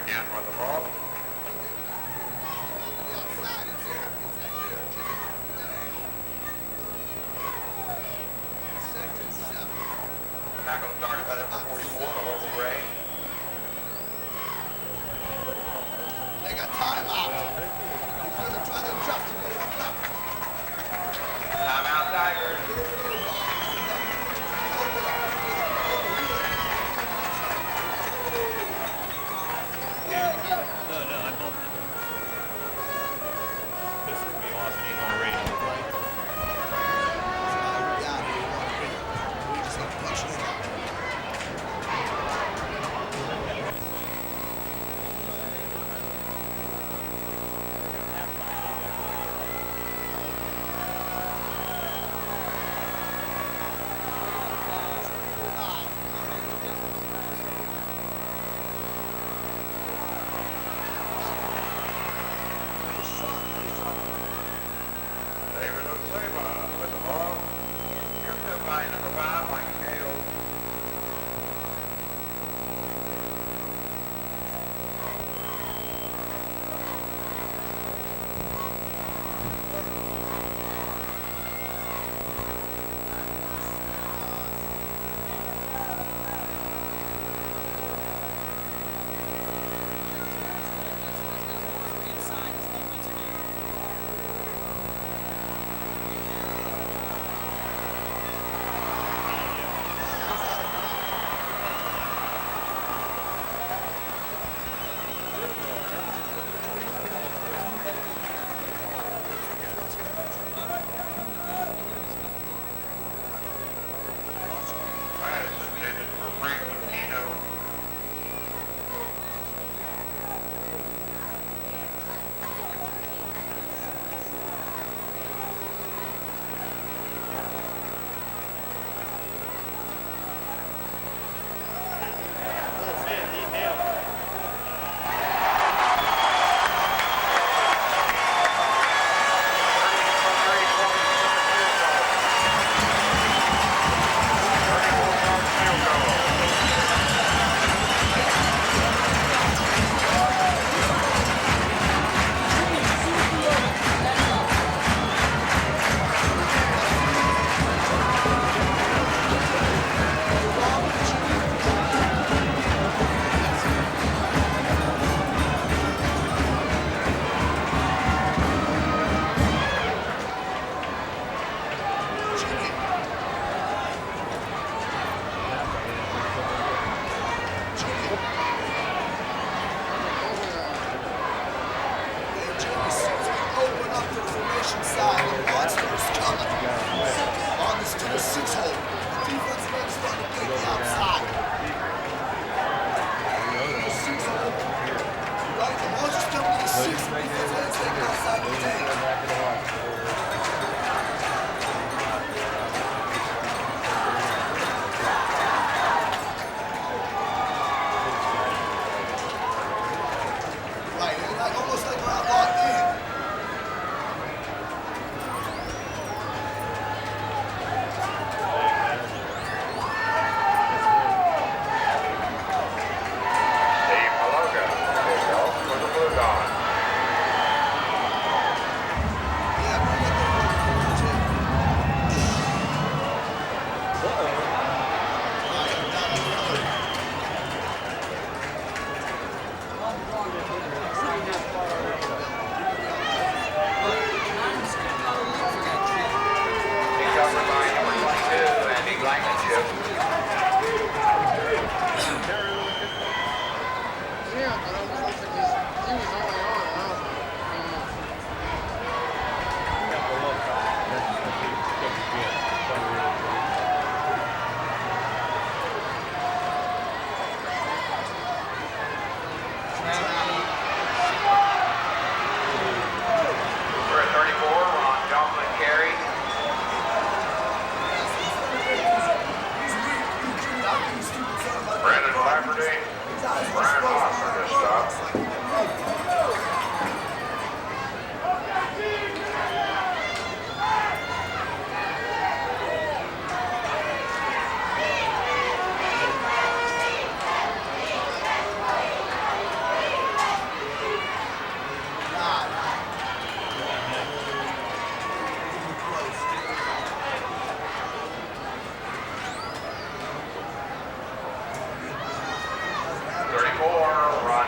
again with the ball. Tackle started by number 44, Local Ray. They got time out. Timeout, Tigers.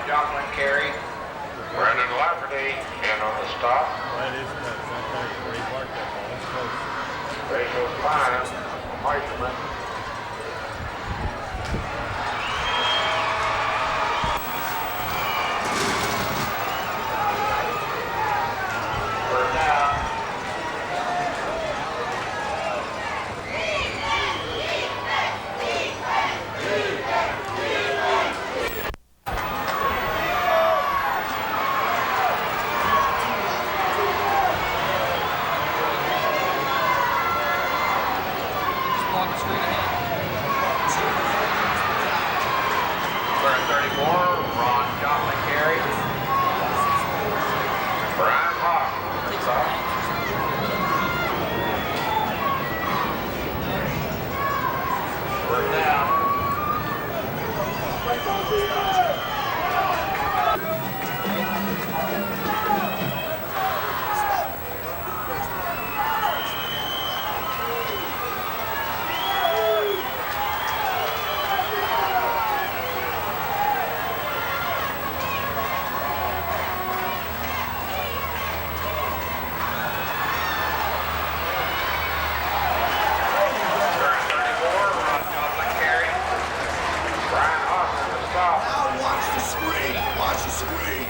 Joplin carry. Brendan Lafferty in on the stop. That is close. I thought where he marked that ball. It's close. Ratio 5. Meisterman. First down. Third 34, Ron Joplin carry. Brian Hawk. First down. Third 34, Ron Joplin carry. Brian Hawk in the stop. Now watch the screen. Watch the screen.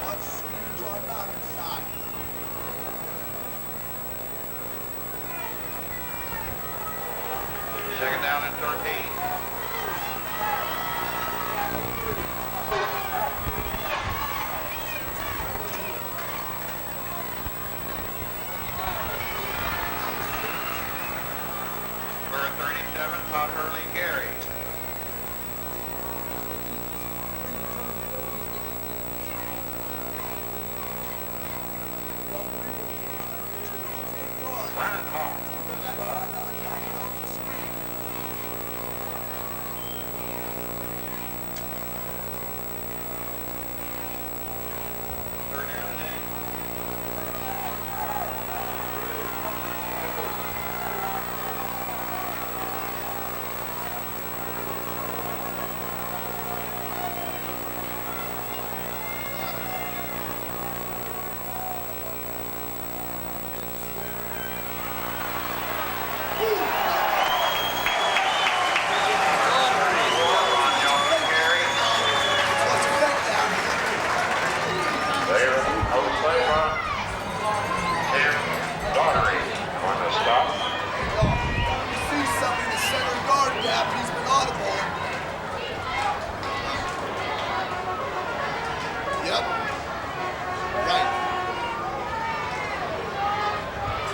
Watch the screen. Draw it out inside. Second down and 13. Third 37, Todd Hurley carry. Brian Hawk on the stop. Third down and 8.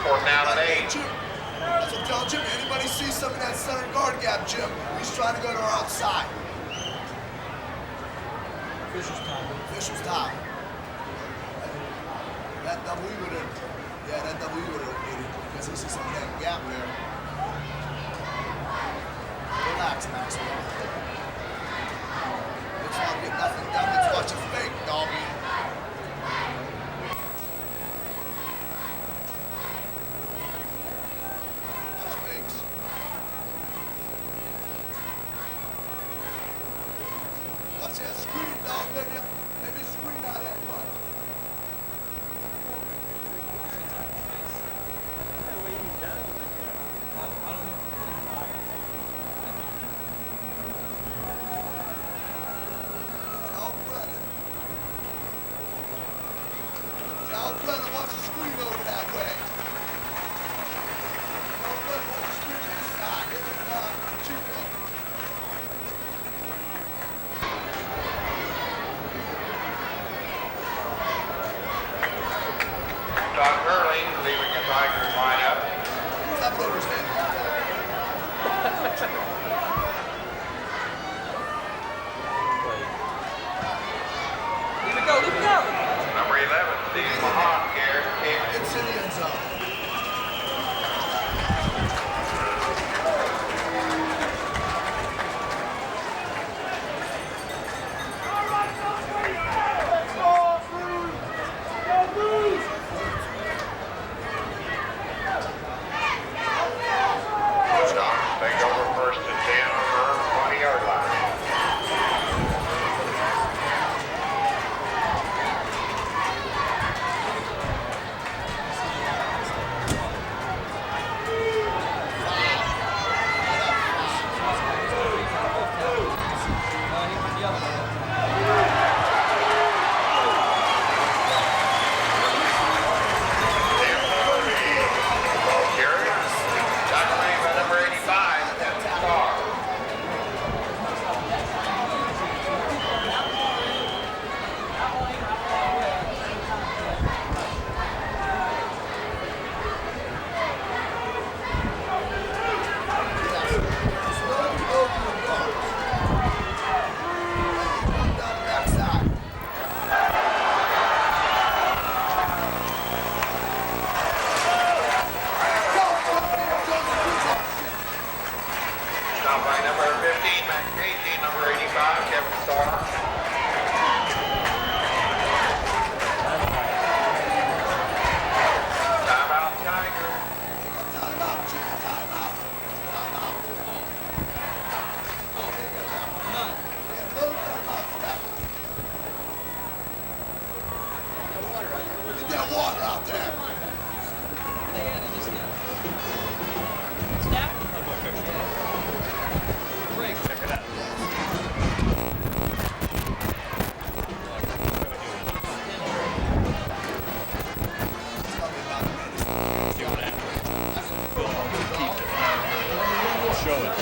Fourth down and 8. Jim, that's what I'm telling Jim. Anybody see something in that center guard gap, Jim? He's trying to go to our outside. Fisher's time. Fisher's time. That W would have, yeah, that W would have made it because he sees something in that gap there. Relax, Maxwell. Let's not get nothing done. Let's watch a fake, doggy. That's fakes. Watch that screen, dog. Maybe screen out of that front. Tell Brennan, watch the screen over that way. Tell Brennan, watch the screen this side. Hit it, Chico. Todd Hurley leaving the Tigers lineup. Stop over stand. Leave it go, leave it go. Number 11, Steve Mahan carry. It's in the end zone. water out there. Check it out. Show it.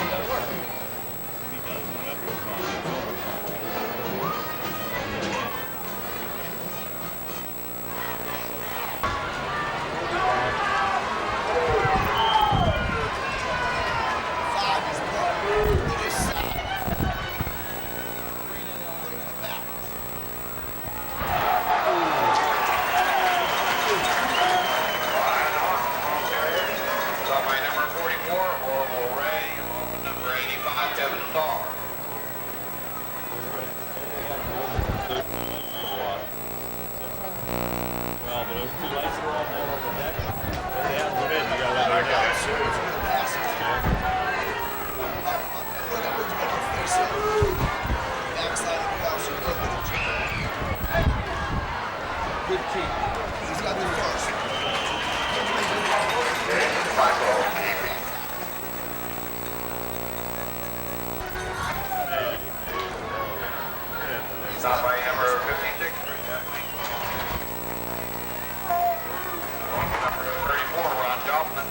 Stop by number 56. Number 34, Ron Joplin.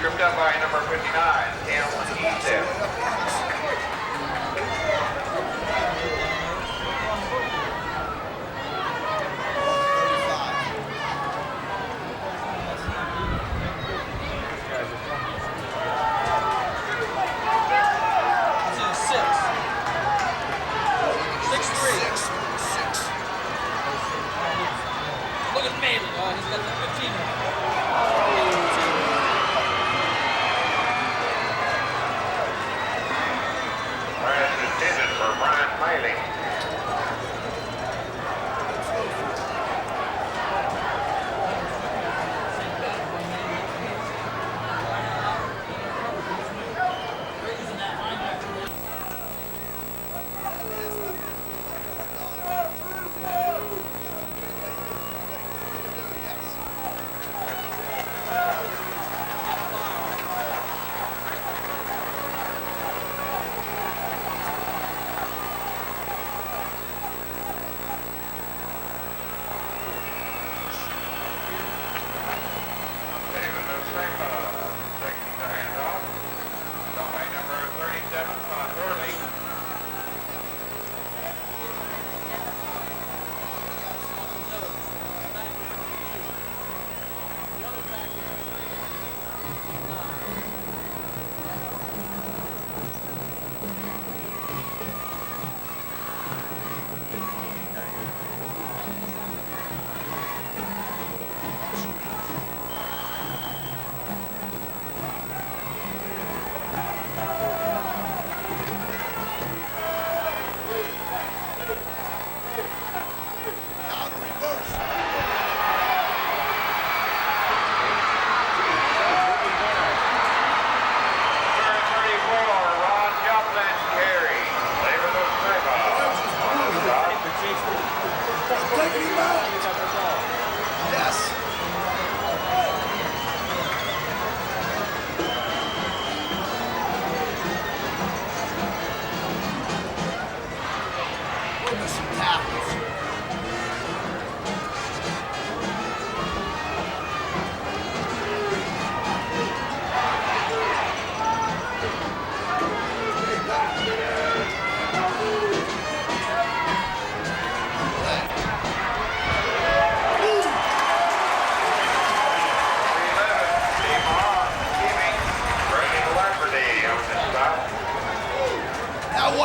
Tripped up by number 59, Hamlin Easton. Look at Bailey. Oh, he's got the 15.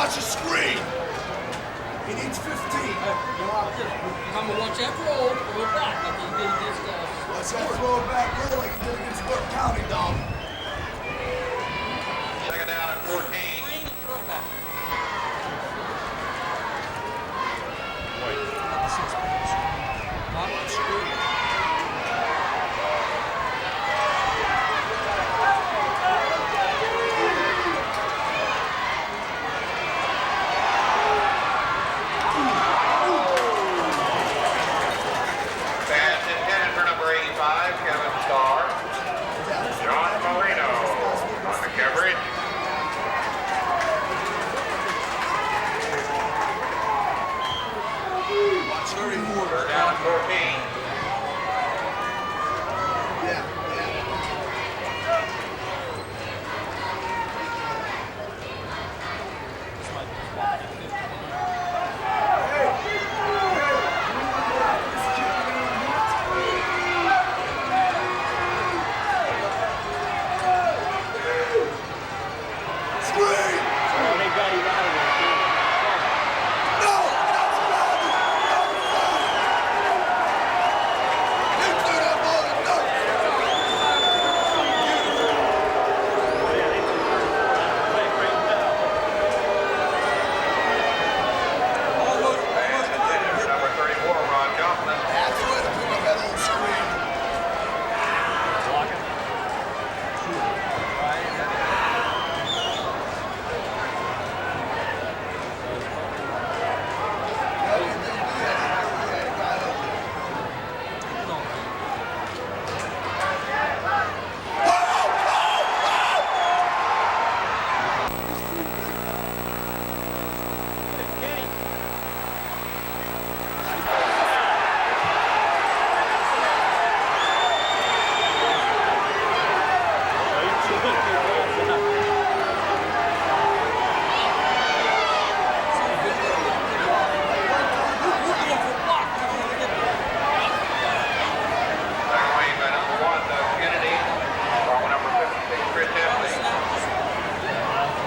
Watch the screen. He needs 15. I'm gonna watch that roll, throw it back like he did against Watch that throw it back roll like he did against Burke County, dog. Second down and 14. throw it back. Pass intended for number 85, Kevin Starr. John Marino on the coverage. Watch 34. Third down, 14. Yeah. Number 34, Ron Johnson. That's the way to pick up that old screen. Second wing by number 1, Doug Kennedy. From number 56, Chris Hemsley.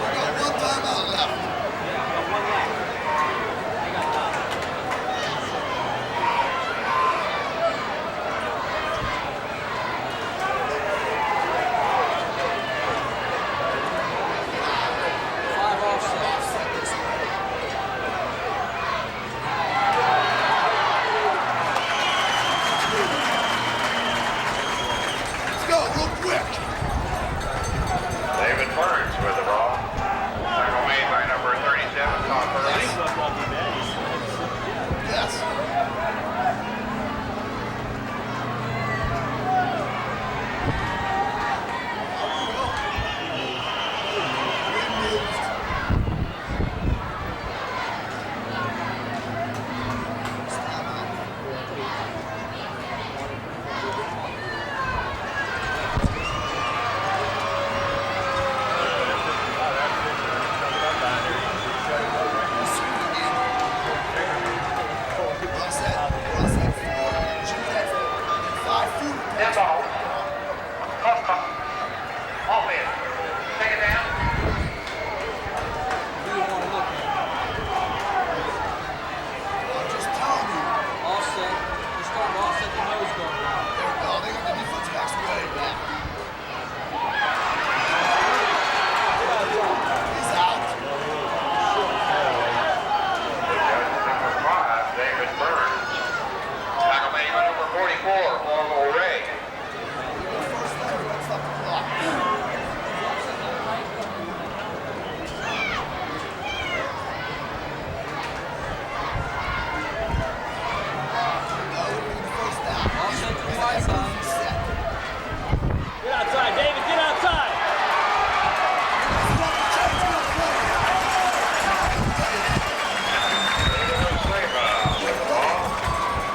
We got one timeout left. Let's go, real quick. David Burns with the ball. Tackle made by number 37, Todd Hurley. Yes. Dead ball. Offense. Second down. I'm just telling you. Offset. We're starting to offset the nose guard. There we go. They got the defense backs way back. He's out. Number 5, David Burns. Tackle made by number 44, Orville Ray. First letter, that's not the block. Offset to the right side. Get outside, David, get outside.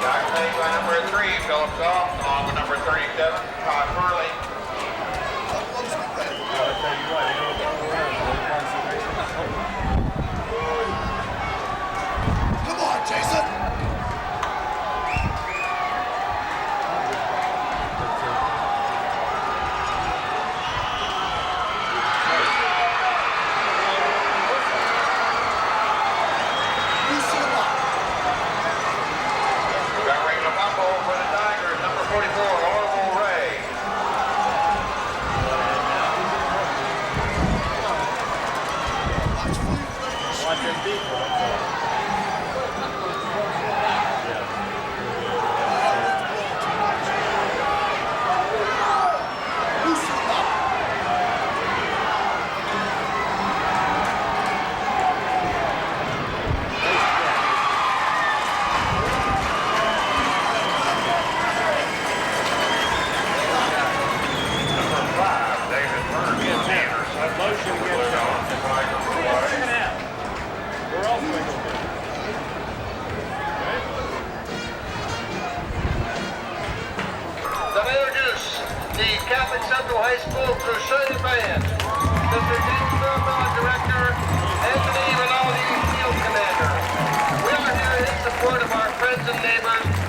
Tackle made by number 3, Philip Goff, along with number 37, Todd Hurley. Come on, Jason.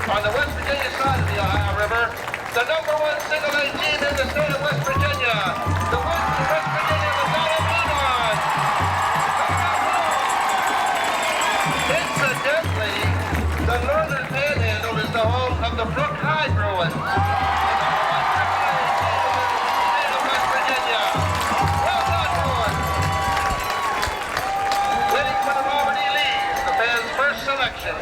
On the West Virginia side of the Ohio River, the #1 single-A team in the state of West Virginia, the West Virginia Madonna Blue Dogs. Incidentally, the Northern Panhandle is the home of the Brook High Bruins. The #1 AAA team in the state of West Virginia. Well done, Bruins. Waiting for the Robert E. Lees, the band's first selection.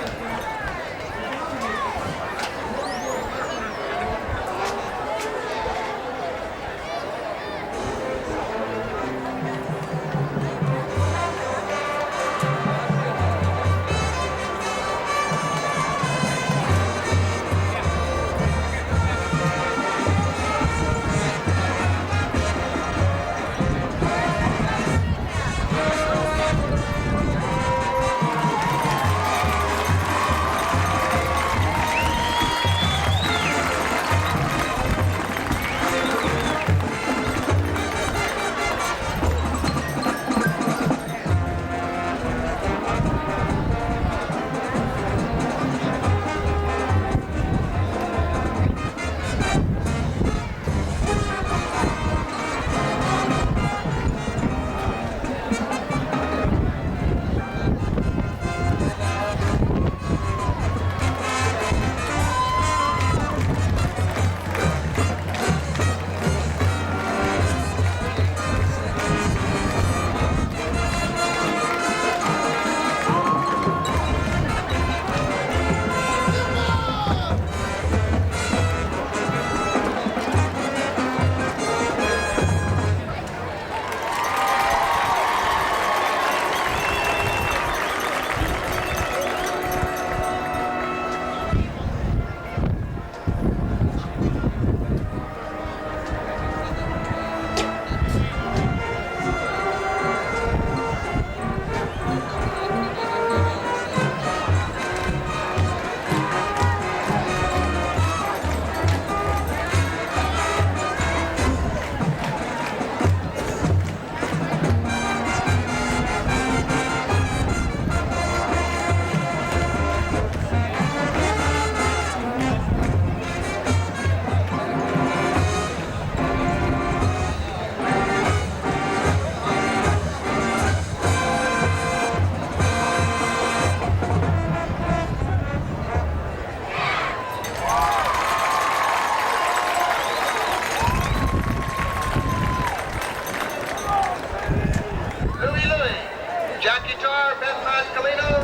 Jack guitar, Ben Pascalino,